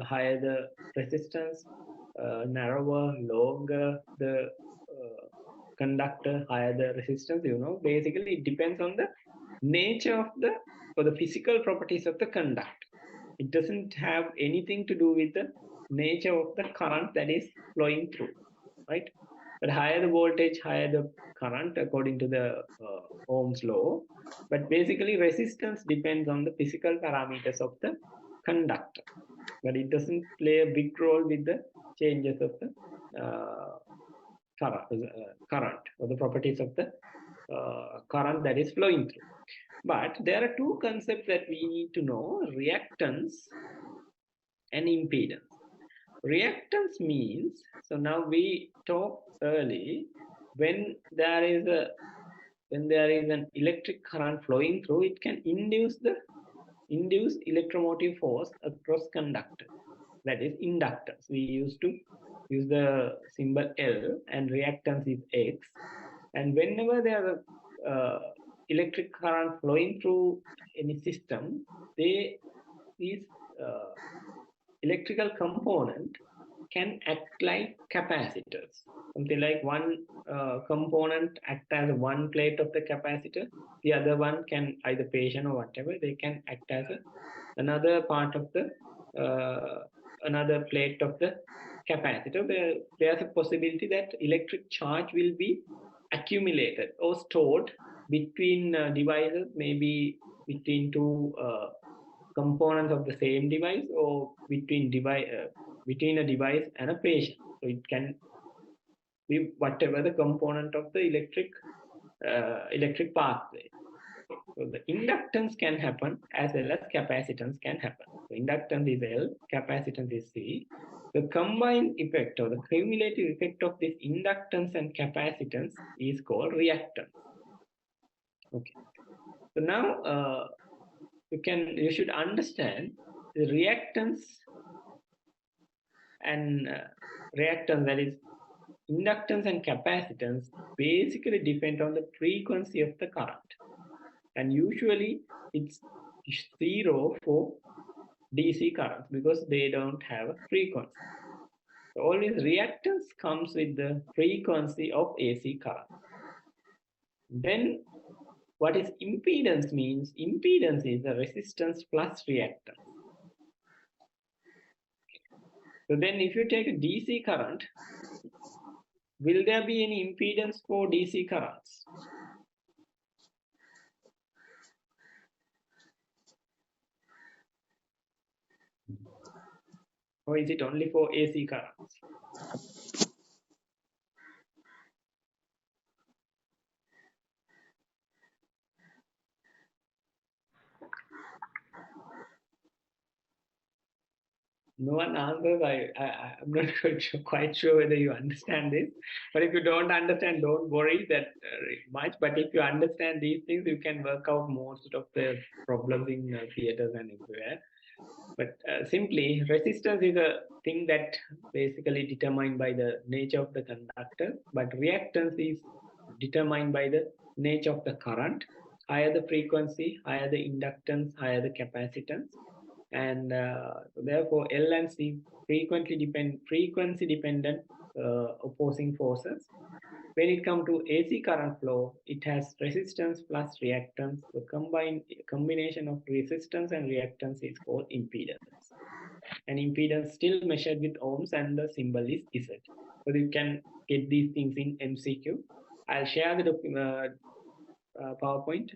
higher the resistance, narrower, longer the conductor, higher the resistance. Basically it depends on the nature of the, or the physical properties of the conductor. It doesn't have anything to do with the nature of the current that is flowing through, right? But higher the voltage, higher the current according to the Ohm's law. But basically resistance depends on the physical parameters of the conductor. But it doesn't play a big role with the changes of the current or the properties of the current that is flowing through. But there are two concepts that we need to know: reactance and impedance. Reactance means, so now we talked early, when there is an electric current flowing through, it can induce electromotive force across conductor. That is inductance. We used to use the symbol L, and reactance is X. And whenever there is electric current flowing through any system, these electrical component can act like capacitors. Something like one component act as one plate of the capacitor, the other one can, either patient or whatever, they can act as another part of the another plate of the capacitor. There's a possibility that electric charge will be accumulated or stored between devices, maybe between two components of the same device, or between a device and a patient. So it can be whatever the component of the electric pathway. So the inductance can happen as well as capacitance can happen. So inductance is L, capacitance is C. The combined effect or the cumulative effect of this inductance and capacitance is called reactance. Okay. So now you should understand the reactance and reactance, that is inductance and capacitance, basically depend on the frequency of the current. And usually it's 0 for DC currents because they don't have a frequency. So always reactance comes with the frequency of AC current. Then what is impedance means? Impedance is the resistance plus reactance. So then if you take a DC current, will there be any impedance for DC currents? Or is it only for AC currents? No one answers. I'm not quite sure whether you understand this. But if you don't understand, don't worry that much. But if you understand these things, you can work out most of the problems in theaters and everywhere. But simply, resistance is a thing that basically determined by the nature of the conductor. But reactance is determined by the nature of the current. Higher the frequency, higher the inductance, higher the capacitance. And therefore L and C frequency dependent opposing forces. When it comes to AC current flow, it has resistance plus reactance. The combination of resistance and reactance is called impedance. And impedance still measured with ohms, and the symbol is Z. So you can get these things in MCQ. I'll share the PowerPoint.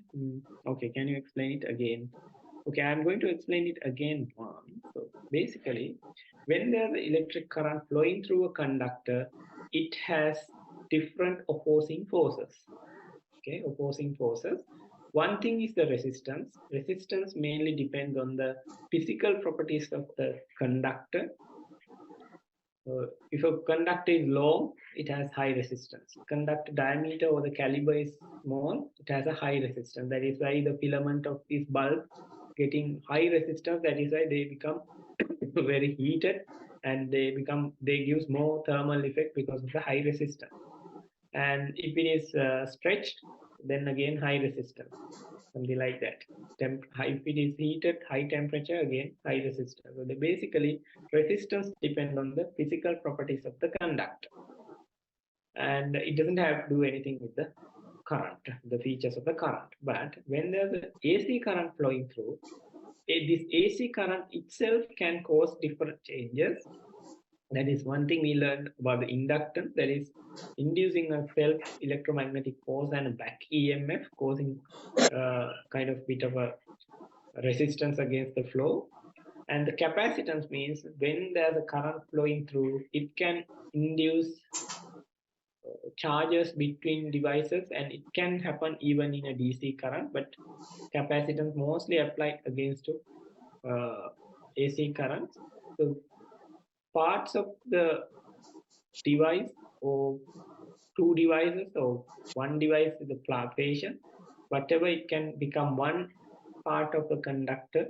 Okay, can you explain it again? Okay, I'm going to explain it again. So basically, when there's electric current flowing through a conductor, it has different opposing forces. Okay, opposing forces. One thing is the resistance. Resistance mainly depends on the physical properties of the conductor. If a conductor is long, it has high resistance. Conductor diameter or the caliber is small, it has a high resistance. That is why the filament of this bulb getting high resistance. That is why they become very heated, and they give more thermal effect because of the high resistance. And if it is stretched, then again high resistance, something like that. If it is heated, high temperature, again high resistance. So they basically, resistance depends on the physical properties of the conductor, and it doesn't have to do anything with the current, the features of the current. But when there's an AC current flowing through, this AC current itself can cause different changes. That is one thing we learned about the inductance, that is inducing a self electromagnetic force and a back EMF, causing kind of bit of a resistance against the flow. And the capacitance means when there's a current flowing through, it can induce charges between devices, and it can happen even in a DC current, but capacitance mostly applied against AC currents. So parts of the device, or two devices, or one device is the patient, whatever, it can become one part of the conductor,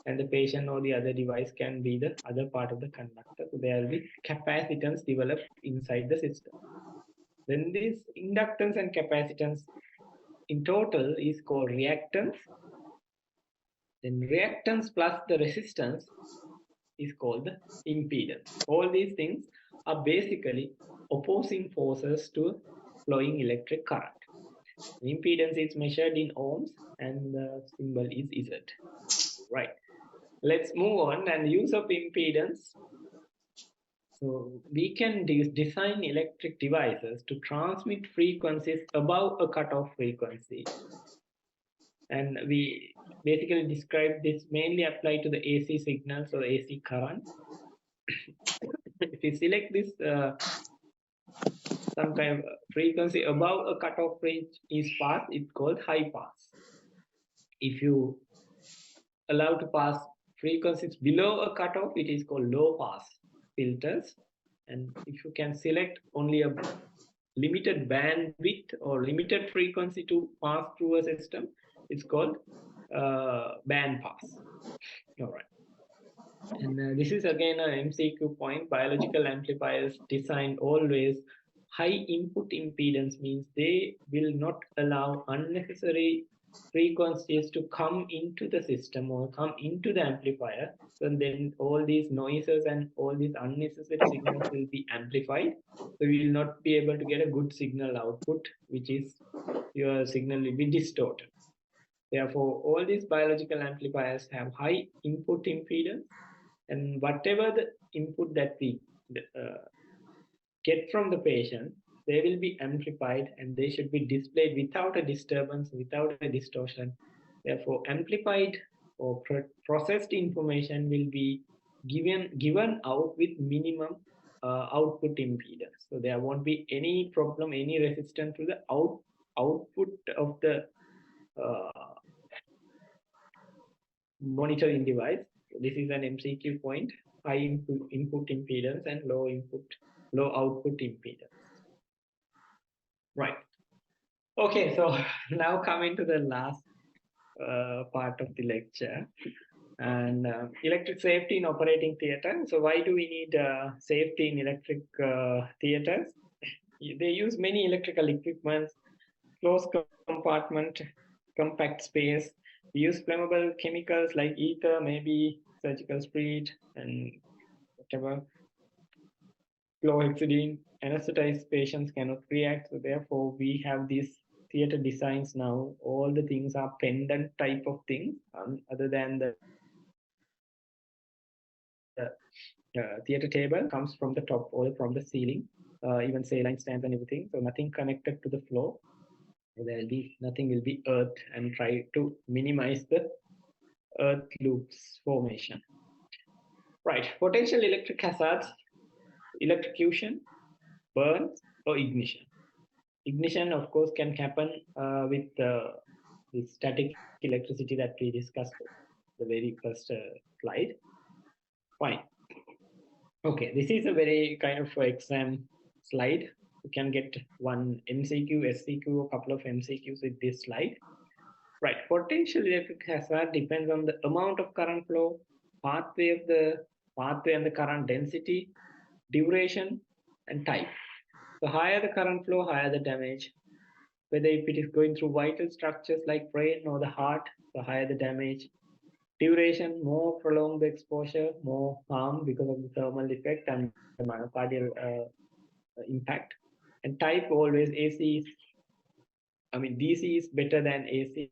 and the patient or the other device can be the other part of the conductor. So there will be capacitance developed inside the system. Then this inductance and capacitance in total is called reactance. Then reactance plus the resistance is called the impedance. All these things are basically opposing forces to flowing electric current. The impedance is measured in ohms, and the symbol is Z. Right. Let's move on. And use of impedance. So we can design electric devices to transmit frequencies above a cutoff frequency. And we basically describe this mainly applied to the AC signals or AC current. If you select this some kind of frequency above a cutoff range is passed, it's called high pass. If you allow to pass frequencies below a cutoff, it is called low pass filters. And if you can select only a limited bandwidth or limited frequency to pass through a system, it's called band pass. All right. And this is again an MCQ point. Biological amplifiers designed always high input impedance, means they will not allow unnecessary frequencies to come into the system or come into the amplifier. So then all these noises and all these unnecessary signals will be amplified. So you will not be able to get a good signal output, which is your signal will be distorted. Therefore, all these biological amplifiers have high input impedance, and whatever the input that we get from the patient, they will be amplified, and they should be displayed without a disturbance, without a distortion. Therefore, amplified or processed information will be given out with minimum output impedance. So there won't be any problem, any resistance to the output of the monitoring device. This is an MCQ point: high input impedance and low output impedance. Right. Okay, so now coming to the last part of the lecture, and electric safety in operating theater. So why do we need safety in electric theaters? They use many electrical equipments, closed compartment, compact space. We use flammable chemicals like ether, maybe surgical spirit, and whatever. Chlorhexidine. Anesthetized patients cannot react, so therefore we have these theater designs now. All the things are pendant type of things, other than the theater table comes from the top or from the ceiling, even saline stands and everything. So nothing connected to the floor. Nothing will be earth, and try to minimize the earth loops formation. Right. Potential electric hazards: electrocution, burns, or ignition. Ignition, of course, can happen with the static electricity that we discussed the very first slide. Fine. Okay, this is a very kind of exam slide. You can get one MCQ, SCQ, a couple of MCQs with this slide. Right, potential electric hazard depends on the amount of current flow, pathway and the current density, duration, and type. So higher the current flow, higher the damage. Whether if it is going through vital structures like brain or the heart, the higher the damage. Duration, more prolonged exposure, more harm because of the thermal effect and the myocardial impact. And type, always AC is I mean, DC is better than AC.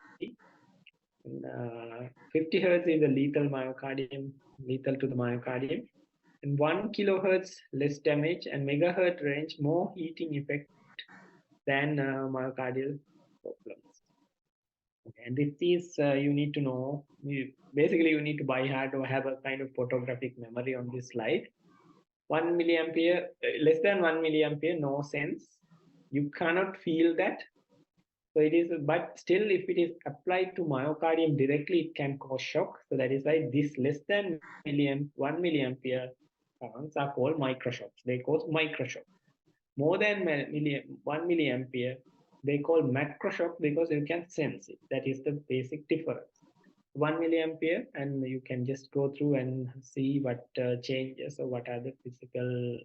50 hertz is a lethal myocardium, lethal to the myocardium. And 1 kilohertz less damage, and megahertz range more heating effect than myocardial problems. Okay, and this is you need to know. Basically, you need to buy hard or have a kind of photographic memory on this slide. 1 milliampere, less than 1 milliampere, no sense. You cannot feel that. So it is, but still, if it is applied to myocardium directly, it can cause shock. So that is why this less than 1 milliampere currents are called microshocks. They cause microshock. More than 1 milliampere, they call macroshock because you can sense it. That is the basic difference. 1 milliampere, and you can just go through and see what changes or what are the physical,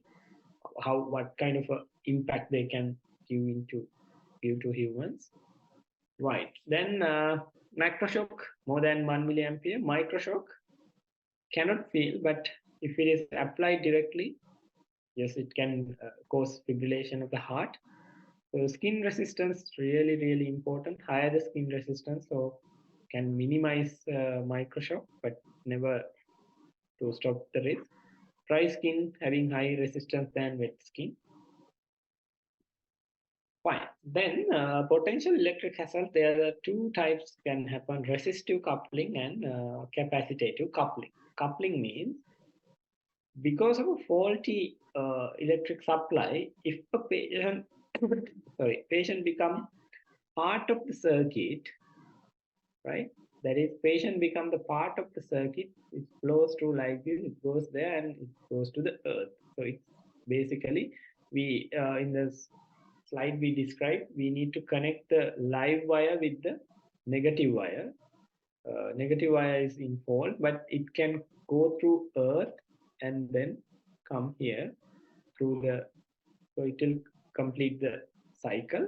what kind of impact they can give to humans. Right. Then macroshock, more than 1 milliampere. Microshock cannot feel, but if it is applied directly, yes, it can cause fibrillation of the heart. So skin resistance really, really important. Higher the skin resistance, so can minimize microshock, but never to stop the risk. Dry skin having high resistance than wet skin. Fine. Then potential electric hazard, there are two types can happen: resistive coupling and capacitive coupling. Coupling means because of a faulty electric supply, if a patient, patient become part of the circuit, right? That is, patient become the part of the circuit. It flows through like this. It goes there and it goes to the earth. So it's basically we in this slide we described, we need to connect the live wire with the negative wire. Negative wire is in fault, but it can go through earth and then come here through the, so it will complete the cycle.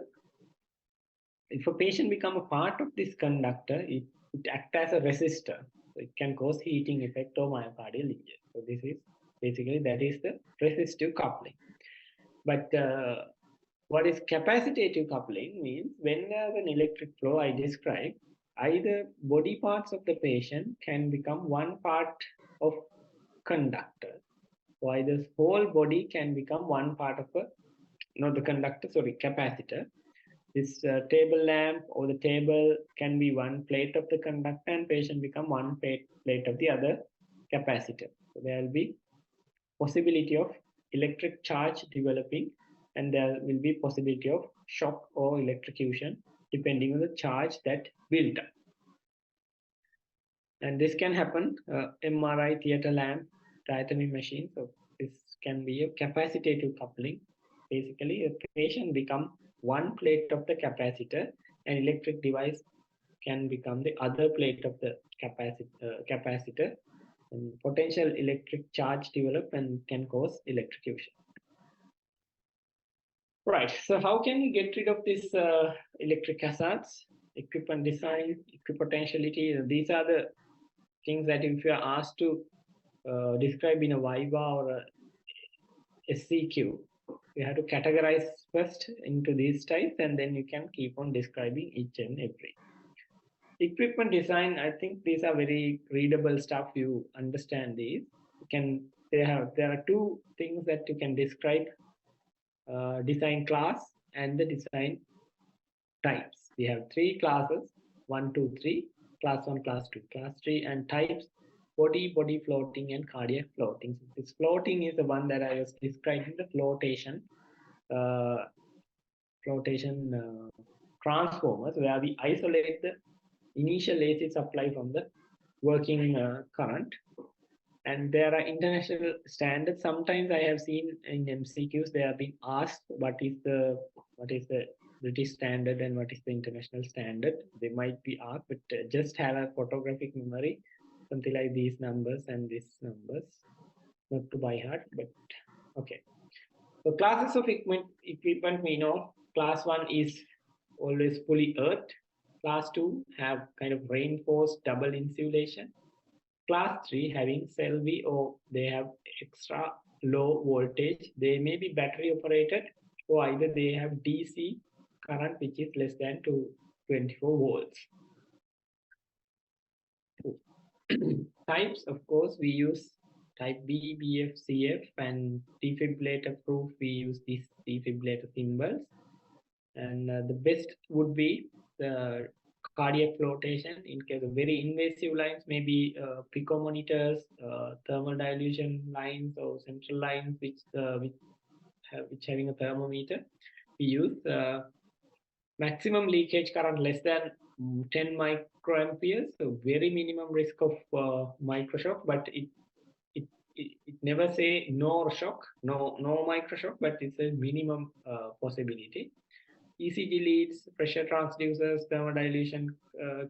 If a patient become a part of this conductor, it acts as a resistor. So it can cause heating effect or myocardial injury. So this is basically, that is the resistive coupling. But what is capacitive coupling means when there's an electric flow I described, either body parts of the patient can become one part of conductor, or either whole body can become one part of a, not the conductor, sorry, capacitor. This table lamp or the table can be one plate of the conductor and patient become one plate of the other capacitor. So there will be possibility of electric charge developing, and there will be possibility of shock or electrocution depending on the charge that built up. And this can happen, MRI, theater lamp, diatonic machine. So this can be a capacitive coupling. Basically, a patient become one plate of the capacitor, and electric device can become the other plate of the capacitor, and potential electric charge develop and can cause electrocution. Right, so how can you get rid of this electric hazards? Equipment design, equipotentiality, these are the things that if you are asked to describe in a Viva or a SCQ, you have to categorize first into these types, and then you can keep on describing each and every. Equipment design, I think these are very readable stuff. You understand these. You can, there are two things that you can describe: design class and the design types. We have three classes: 1, 2, 3. Class 1, class 2, class 3, and types: body floating, and cardiac floating. So this floating is the one that I was describing, the flotation transformers, where we isolate the initial AC supply from the working current. And there are international standards. Sometimes I have seen in MCQs they have been asked what is the British standard and what is the international standard. They might be asked, but just have a photographic memory, something like these numbers and these numbers, not to by heart, but okay. So classes of equipment we know. Class 1 is always fully earthed. Class 2 have kind of reinforced double insulation. Class 3 having Selby, or they have extra low voltage. They may be battery operated, or either they have DC current which is less than 24 volts. Types, of course, we use type B, BF, CF, and defibrillator proof, we use these defibrillator symbols. And the best would be the cardiac flotation. In case of very invasive lines, maybe pico monitors, thermal dilution lines, or central lines which having a thermometer. We use maximum leakage current less than 10 microamperes, so very minimum risk of microshock, but it never say no shock, no microshock, but it's a minimum possibility. ECG leads, pressure transducers, thermodilution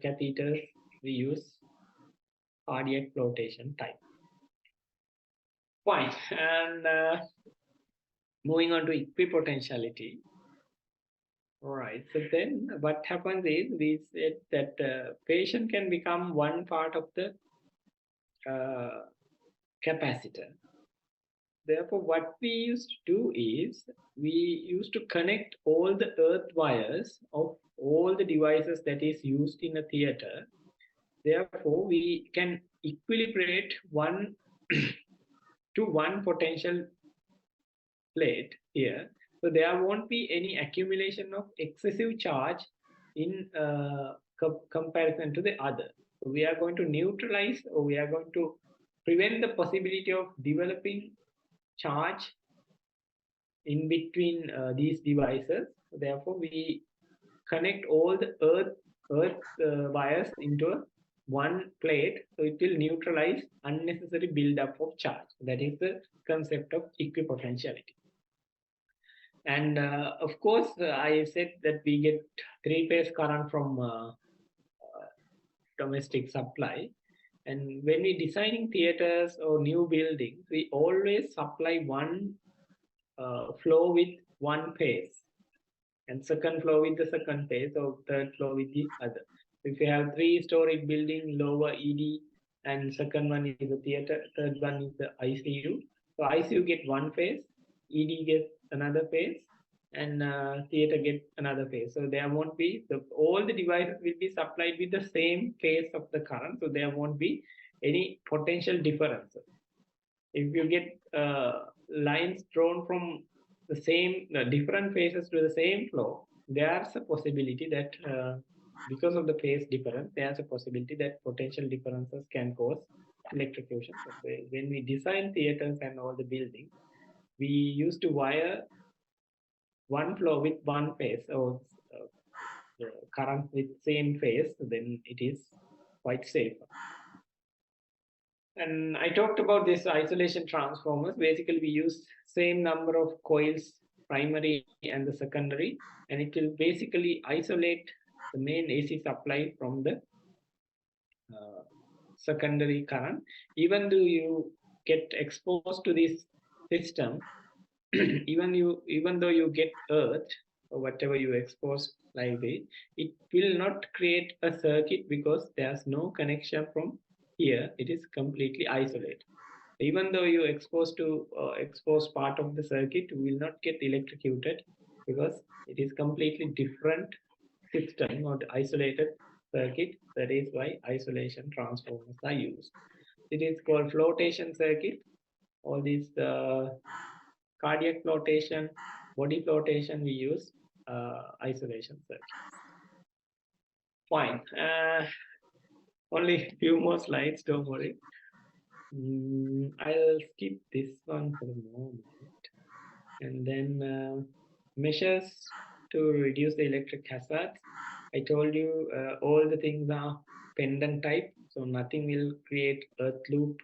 catheters, we use cardiac flotation type. Fine, and moving on to equipotentiality. All right, so then what happens is we said that patient can become one part of the capacitor. Therefore, what we used to do is we used to connect all the earth wires of all the devices that is used in a theater. Therefore, we can equilibrate one to one potential plate here. So there won't be any accumulation of excessive charge in comparison to the other. So we are going to neutralize, or we are going to prevent the possibility of developing charge in between these devices. Therefore, we connect all the earth wires into one plate, so it will neutralize unnecessary buildup of charge. That is the concept of equipotentiality. And of course, I said that we get three-phase current from domestic supply. And when we designing theaters or new buildings, we always supply one flow with one phase, and second flow with the second phase, or third flow with the other. If you have 3-story building, lower ED, and second one is the theater, third one is the ICU. So ICU get one phase, ED gets another phase, and theater get another phase. So there won't be, all the devices will be supplied with the same phase of the current, so there won't be any potential differences. If you get lines drawn from the same different phases to the same flow, there's a possibility that because of the phase difference, there's a possibility that potential differences can cause electrocution. So when we design theaters and all the buildings, we used to wire one flow with one phase, or current with same phase, then it is quite safe. And I talked about this isolation transformers. Basically, we use same number of coils, primary and the secondary, and it will basically isolate the main AC supply from the secondary current. Even though you get exposed to this system, even though you get earth or whatever you expose like this, it will not create a circuit because there's no connection from here. It is completely isolated. Even though you expose part of the circuit, you will not get electrocuted because it is completely different system or isolated circuit. That is why isolation transformers are used. It is called flotation circuit. All these cardiac flotation, body flotation, we use isolation circuit. Fine. Only a few more slides, don't worry. I'll skip this one for the moment. And then measures to reduce the electric hazard. I told you all the things are pendant type, so nothing will create earth loop,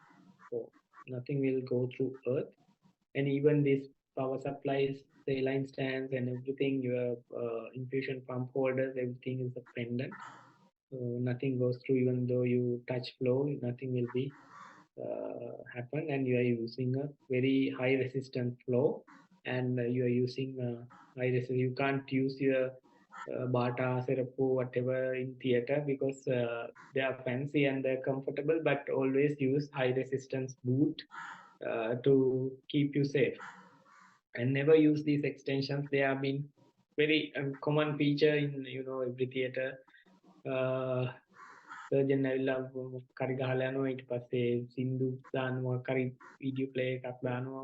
so nothing will go through earth. And even this power supplies, saline stands and everything, your infusion pump holders, everything is a pendant. So nothing goes through, even though you touch flow, nothing will be happen, and you are using a very high resistance flow, and you are using high resistance. You can't use your Bata, Serapo, whatever in theater because they are fancy and they're comfortable, but always use high resistance boot to keep you safe. And never use these extensions. They have been very common feature in every theater. Surgeon ඇවිල්ලා කරි ගහලා යනවා ඊට පස්සේ සින්දු දානවා කරි video play එකක් දානවා.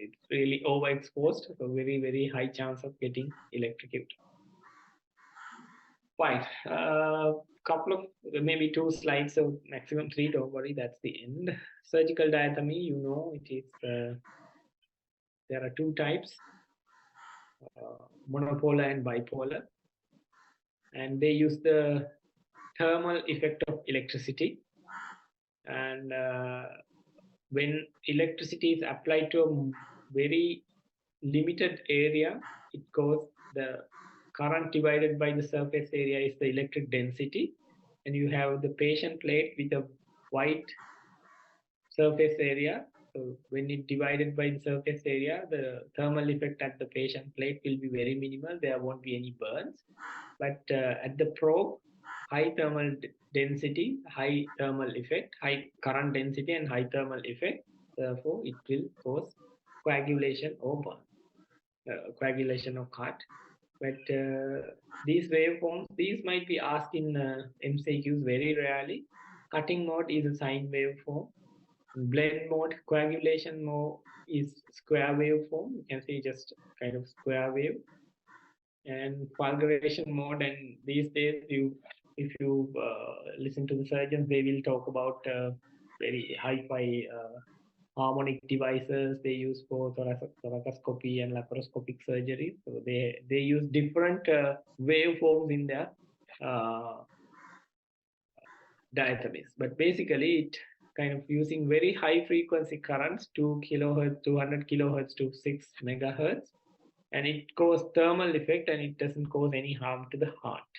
It's really overexposed, so very very high chance of getting electrocuted. Fine. Couple of maybe 2 slides, so maximum 3, don't worry, that's the end. Surgical diathermy, it is there are 2 types, monopolar and bipolar, and they use the thermal effect of electricity, and when electricity is applied to a very limited area, it goes the current divided by the surface area is the electric density, and you have the patient plate with a white surface area. So when it divided by the surface area, the thermal effect at the patient plate will be very minimal. There won't be any burns. But at the probe, high thermal density, high thermal effect, high current density and high thermal effect. Therefore, it will cause coagulation or burn, coagulation of cut. But these waveforms, these might be asked in MCQs very rarely. Cutting mode is a sine waveform. Blend mode, coagulation mode is square waveform. You can see just kind of square wave. And fulguration mode, and these days if you listen to the surgeons, they will talk about very hi-fi harmonic devices they use for thoracoscopy and laparoscopic surgery. So they use different waveforms in their diathermies, but basically it kind of using very high frequency currents, 2 kilohertz, 200 kilohertz to 6 megahertz, and it causes thermal effect and it doesn't cause any harm to the heart.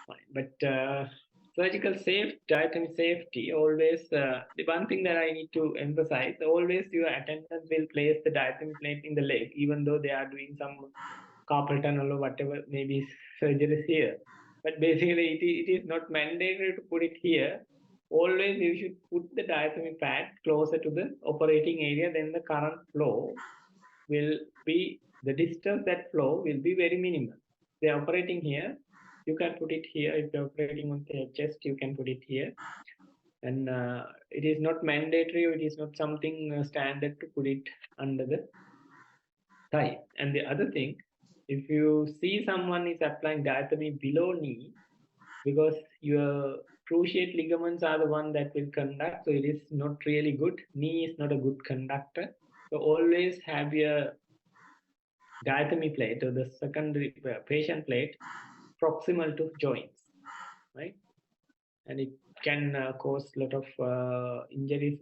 Fine. But surgical diathermy safety, always the one thing that I need to emphasize, always your attendant will place the diathermy plate in the leg, even though they are doing some carpal tunnel or whatever maybe surgery here. But basically it is not mandatory to put it here. Always you should put the diathermy pad closer to the operating area, then the current flow will be, the distance that flow will be very minimal. They are operating here, you can put it here. If you're operating on the chest, you can put it here. And it is not mandatory, or it is not something standard to put it under the thigh. And the other thing, if you see someone is applying diathermy below knee, because your cruciate ligaments are the one that will conduct, so it is not really good. Knee is not a good conductor. So always have your diathermy plate or the secondary patient plate proximal to joints, right? And it can cause a lot of injuries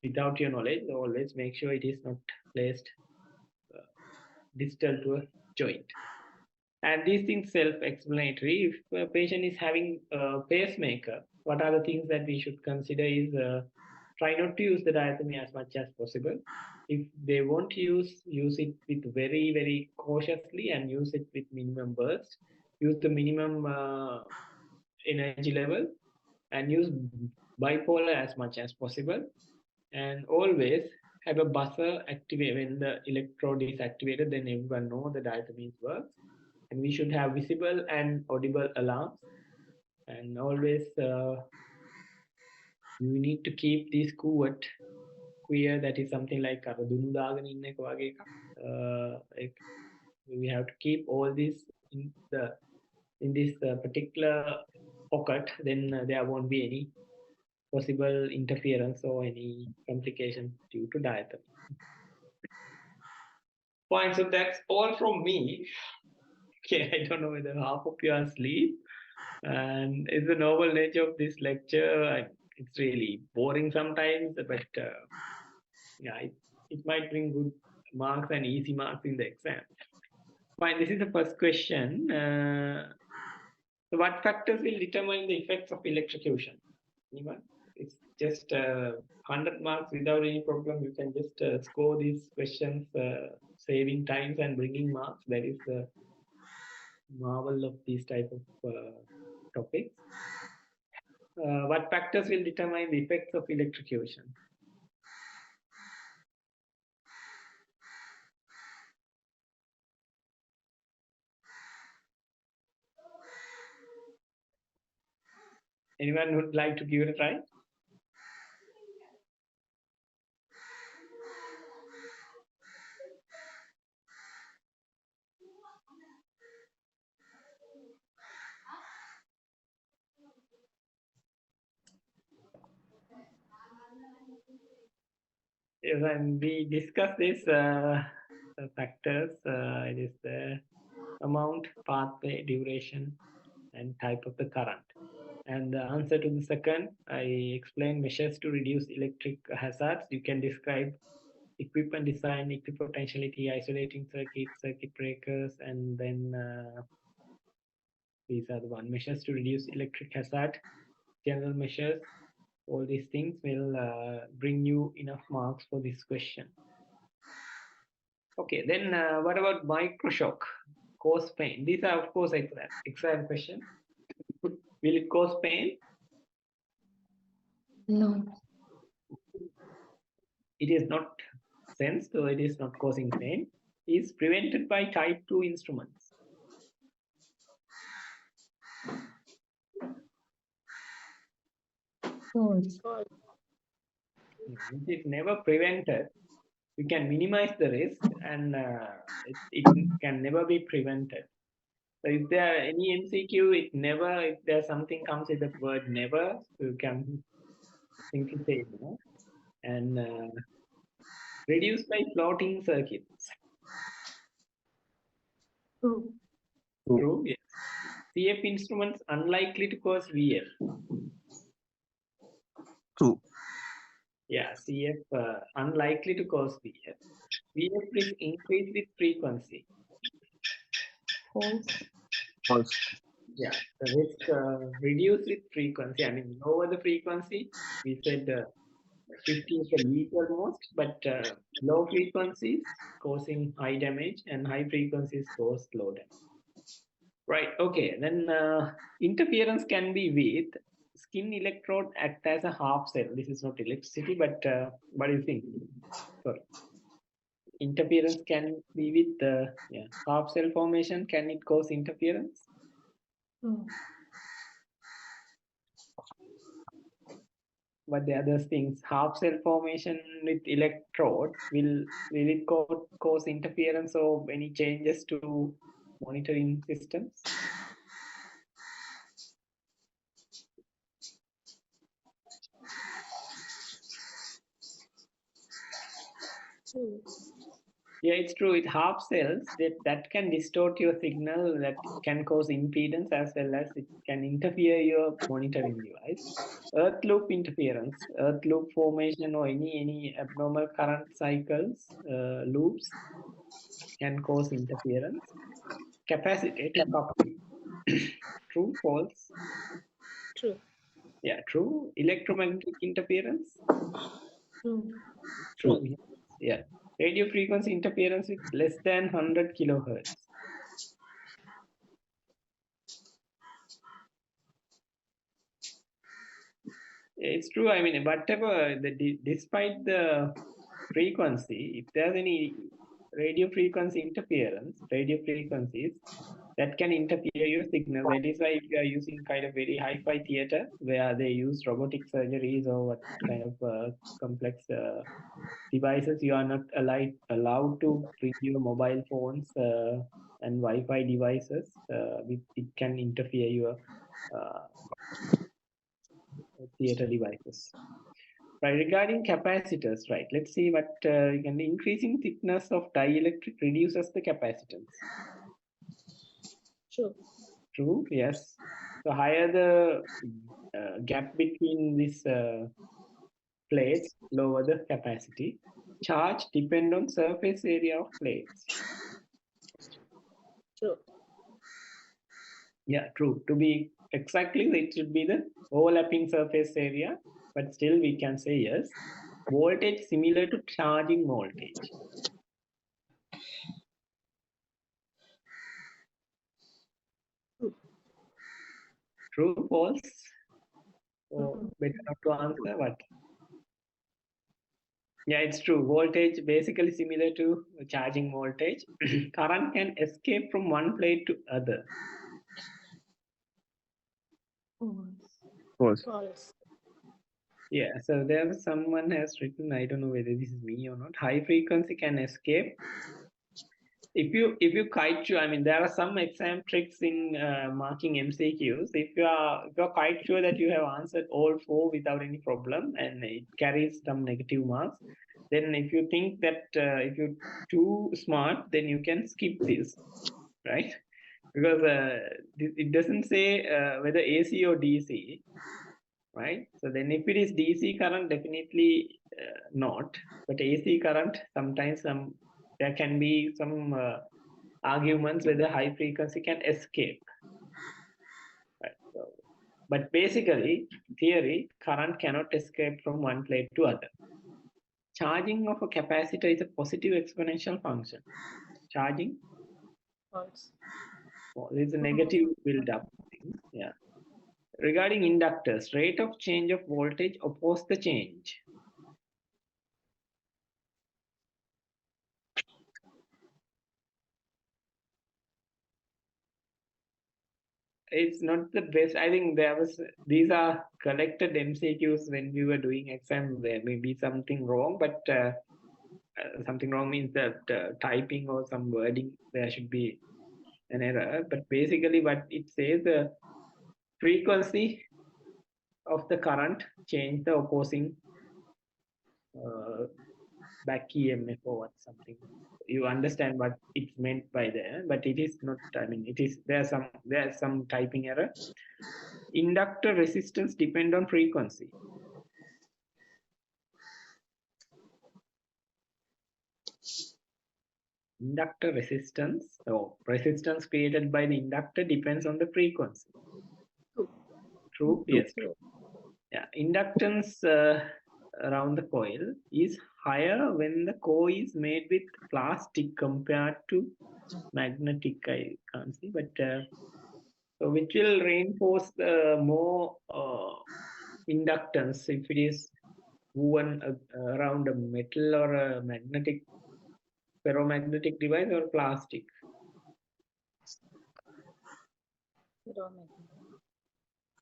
without your knowledge. So always make sure it is not placed distal to a joint. And these things self-explanatory. If a patient is having a pacemaker, what are the things that we should consider is try not to use the diathermy as much as possible. If they won't use it with very, very cautiously and use it with minimum burst. Use the minimum energy level and use bipolar as much as possible. And always have a buzzer activate when the electrode is activated, then everyone know the diathermy works. And we should have visible and audible alarms. And always you need to keep this cuvette queer. That is something like like we have to keep all this in this particular pocket. Then there won't be any possible interference or any complication due to diathermy. Fine, so that's all from me. Okay, I don't know whether half of you are asleep, and it's the novel nature of this lecture. It's really boring sometimes, but yeah, it might bring good marks and easy marks in the exam. Fine, this is the first question. So what factors will determine the effects of electrocution? Anyone? It's just 100 marks without any problem. You can just score these questions, saving times and bringing marks. That is the marvel of these type of topics. What factors will determine the effects of electrocution? Anyone would like to give it a try? Yes, and we discussed this factors. It is the amount, pathway, duration, and type of the current. And the answer to the second, I explained measures to reduce electric hazards. You can describe equipment design, equipotentiality, isolating circuits, circuit breakers, and then these are the one measures to reduce electric hazard, general measures. All these things will bring you enough marks for this question. Okay, then what about microshock? Cause pain. These are, of course, exam question. Will it cause pain? No. It is not sensed, so it is not causing pain. Is prevented by type 2 instruments. False. It is never prevented. You can minimize the risk, and it can never be prevented. So if there are any MCQ, it never, if there's something comes with the word never, you can simply say no. And reduced by floating circuits. True. True, yes. CF instruments unlikely to cause VF. True. Yeah, CF unlikely to cause VF. VF risk increase with frequency. False. False. Yeah, the risk reduce with frequency. I mean, lower the frequency. We said 50 is the least almost, but low frequencies causing high damage and high frequencies cause low damage. Right, okay, then interference can be with skin electrode act as a half cell. This is not electricity, but what do you think? Sorry. Interference can be with half cell formation. Can it cause interference? True. But the other things, half cell formation with electrode, will it cause interference or any changes to monitoring systems? True. Yeah, it's true. With half cells, that can distort your signal, that can cause impedance as well as it can interfere your monitoring device. Earth loop interference, earth loop formation, or any abnormal current cycles, loops can cause interference. Capacitor coupling. True, false? True. Yeah, true. Electromagnetic interference. True. True. Yeah. Radio frequency interference with less than 100 kilohertz. It's true. I mean, whatever, despite the frequency, if there's any radio frequency interference, radio frequencies, that can interfere your signal. That is why if you are using kind of very hi-fi theater where they use robotic surgeries or what kind of complex devices, you are not allowed to bring your mobile phones and Wi-Fi devices. It can interfere your theater devices. Right, regarding capacitors, right, let's see what increasing thickness of dielectric reduces the capacitance. True. True, yes. So higher the gap between these plates, lower the capacity. Charge depend on surface area of plates. True. Yeah, true. To be exactly, it should be the overlapping surface area, but still we can say yes. Voltage similar to charging voltage. True, false? So better not to answer what? Yeah, it's true. Voltage basically similar to charging voltage. Current can escape from one plate to other. False. False. False. Yeah, so there was someone has written, I don't know whether this is me or not. High frequency can escape. If you quite sure, I mean, there are some exam tricks in marking MCQs. If you're quite sure that you have answered all 4 without any problem and it carries some negative marks, then if you think that if you're too smart, then you can skip this, right? Because it doesn't say whether AC or DC, right? So then if it is DC current, definitely not. But AC current, sometimes there can be some arguments whether high frequency can escape. Right? So, but basically, theory, current cannot escape from one plate to other. Charging of a capacitor is a positive exponential function. Charging, False. well, there's a negative build-up thing. Yeah. Regarding inductors, rate of change of voltage oppose the change. It's not the best. I think these are collected MCQs when we were doing exam. There may be something wrong, but something wrong means that typing or some wording, there should be an error. But basically what it says, the frequency of the current change the opposing back EMF or what, something. You understand what it's meant by there, but it is not, I mean, it is, there's some typing error. Inductor resistance depend on frequency. Inductor resistance or resistance created by the inductor depends on the frequency. True? Yes, true. Yeah, inductance around the coil is higher when the core is made with plastic compared to magnetic. I can't see, but so which will reinforce more inductance if it is woven around a metal or a magnetic ferromagnetic device or plastic.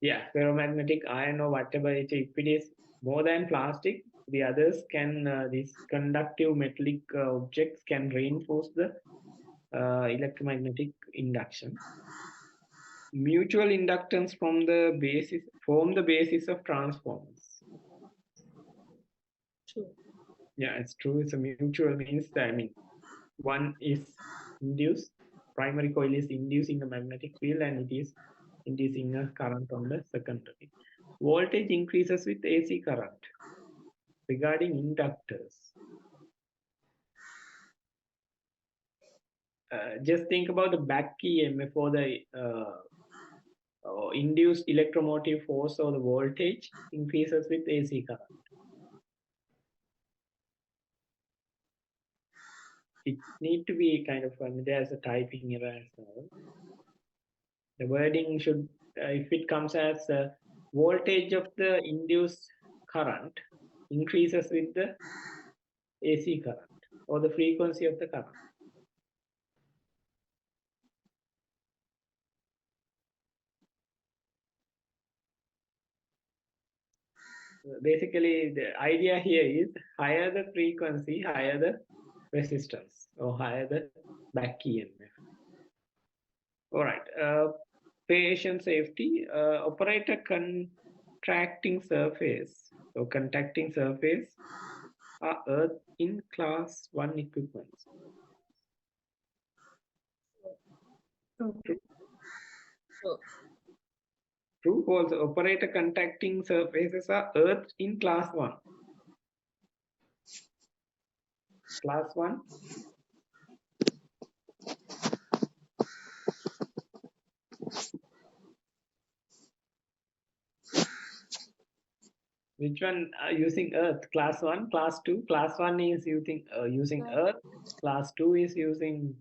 Yeah, ferromagnetic iron or whatever it is. If it is more than plastic, the others can, these conductive metallic objects can reinforce the electromagnetic induction. Mutual inductance form the basis of transformers. True. Yeah, it's true. It's a mutual means that, I mean, one is induced, primary coil is inducing a magnetic field and it is inducing a current on the secondary. Voltage increases with AC current. Regarding inductors, just think about the back EMF or the induced electromotive force or the voltage increases with AC current. It need to be kind of, I mean, there's a typing error as well. The wording should, if it comes as voltage of the induced current increases with the AC current or the frequency of the current. Basically, the idea here is higher the frequency, higher the resistance, or higher the back EMF. All right. Patient safety, operator contacting surface or contacting surface are earth in class 1 equipments. True. True. True. Also, operator contacting surfaces are earth in class 1. Class 1. Which one are using earth? Class 1, class 2. Class 1 is using earth. Class 2 is using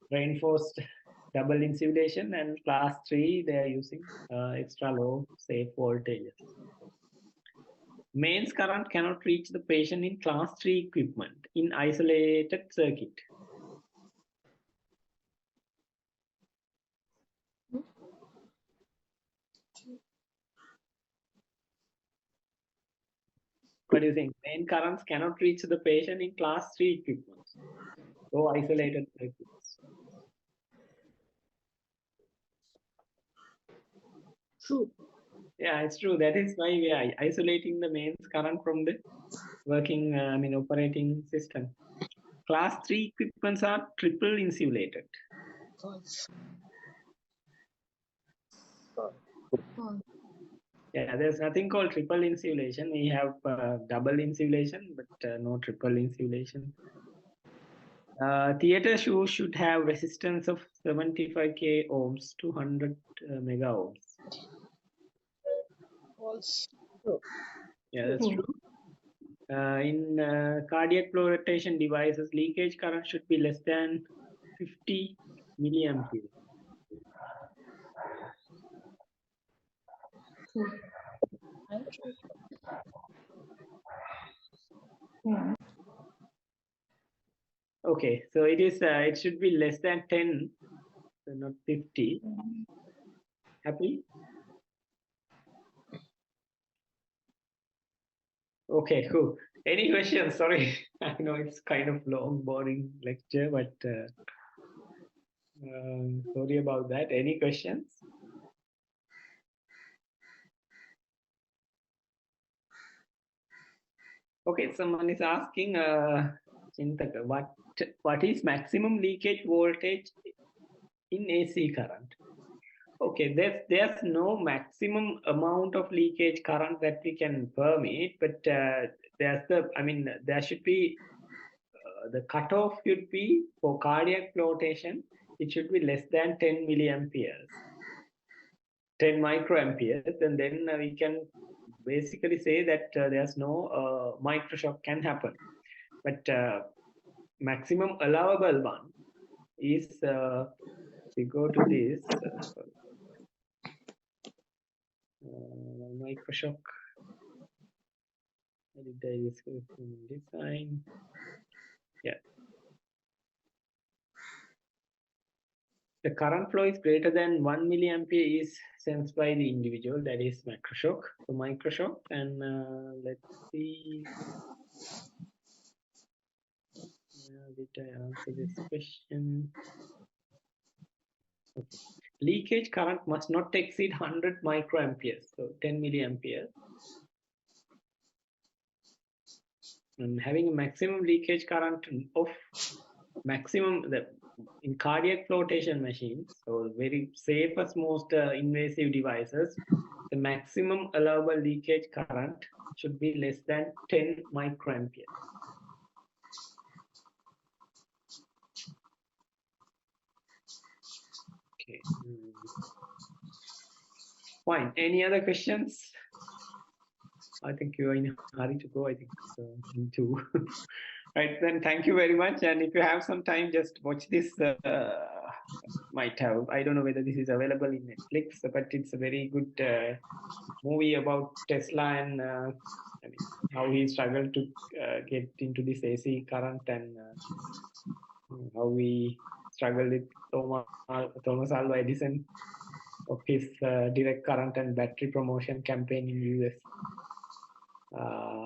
reinforced double insulation, and class 3 they are using extra low safe voltages. Mains current cannot reach the patient in class 3 equipment in isolated circuit. What do you think? Main currents cannot reach the patient in class 3 equipment. So isolated circuits. True. Yeah, it's true. That is why we are isolating the mains current from the working, operating system. Class 3 equipments are triple insulated. False. Yeah, there's nothing called triple insulation. We have double insulation, but no triple insulation. Theater shoes should have resistance of 75k ohms to 100 mega ohms. False. Yeah, that's true. In cardiac flow rotation devices, leakage current should be less than 50 milliampere. And true. Yeah. Okay, so it is. It should be less than 10, so not 50. Happy? Okay, cool. Any questions? Sorry, I know it's kind of long, boring lecture, but sorry about that. Any questions? Okay, someone is asking, Chintaka, what is maximum leakage voltage in AC current? Okay, there's no maximum amount of leakage current that we can permit, but there should be the cutoff should be for cardiac flotation. It should be less than 10 milliamperes, 10 microamperes, and then we can basically say that there's no microshock can happen. But maximum allowable one is we go to this microshock design. Yeah. The current flow is greater than 1 milliampere is sensed by the individual, that is macroshock. So microshock, and let's see. Did I answer this question? Okay. Leakage current must not exceed 100 microamperes, so 10 milliampere. And having a maximum leakage current of maximum in cardiac flotation machines, so very safest, most invasive devices, the maximum allowable leakage current should be less than 10 microamperes. Okay. Fine. Any other questions? I think you're in a hurry to go. I think so. Me too. Right, then thank you very much. And if you have some time, just watch this. Might have, I don't know whether this is available in Netflix, but it's a very good movie about Tesla and how he struggled to get into this AC current, and how we struggled with Thomas Alva Edison of his direct current and battery promotion campaign in US.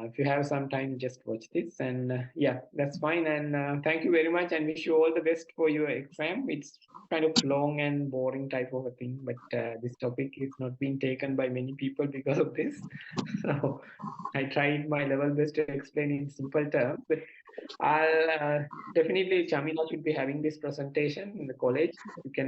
If you have some time, just watch this, and yeah, that's fine. And thank you very much, and wish you all the best for your exam. It's kind of long and boring type of a thing, but this topic is not being taken by many people because of this. So I tried my level best to explain in simple terms, but I'll definitely, Chamila should be having this presentation in the college. You can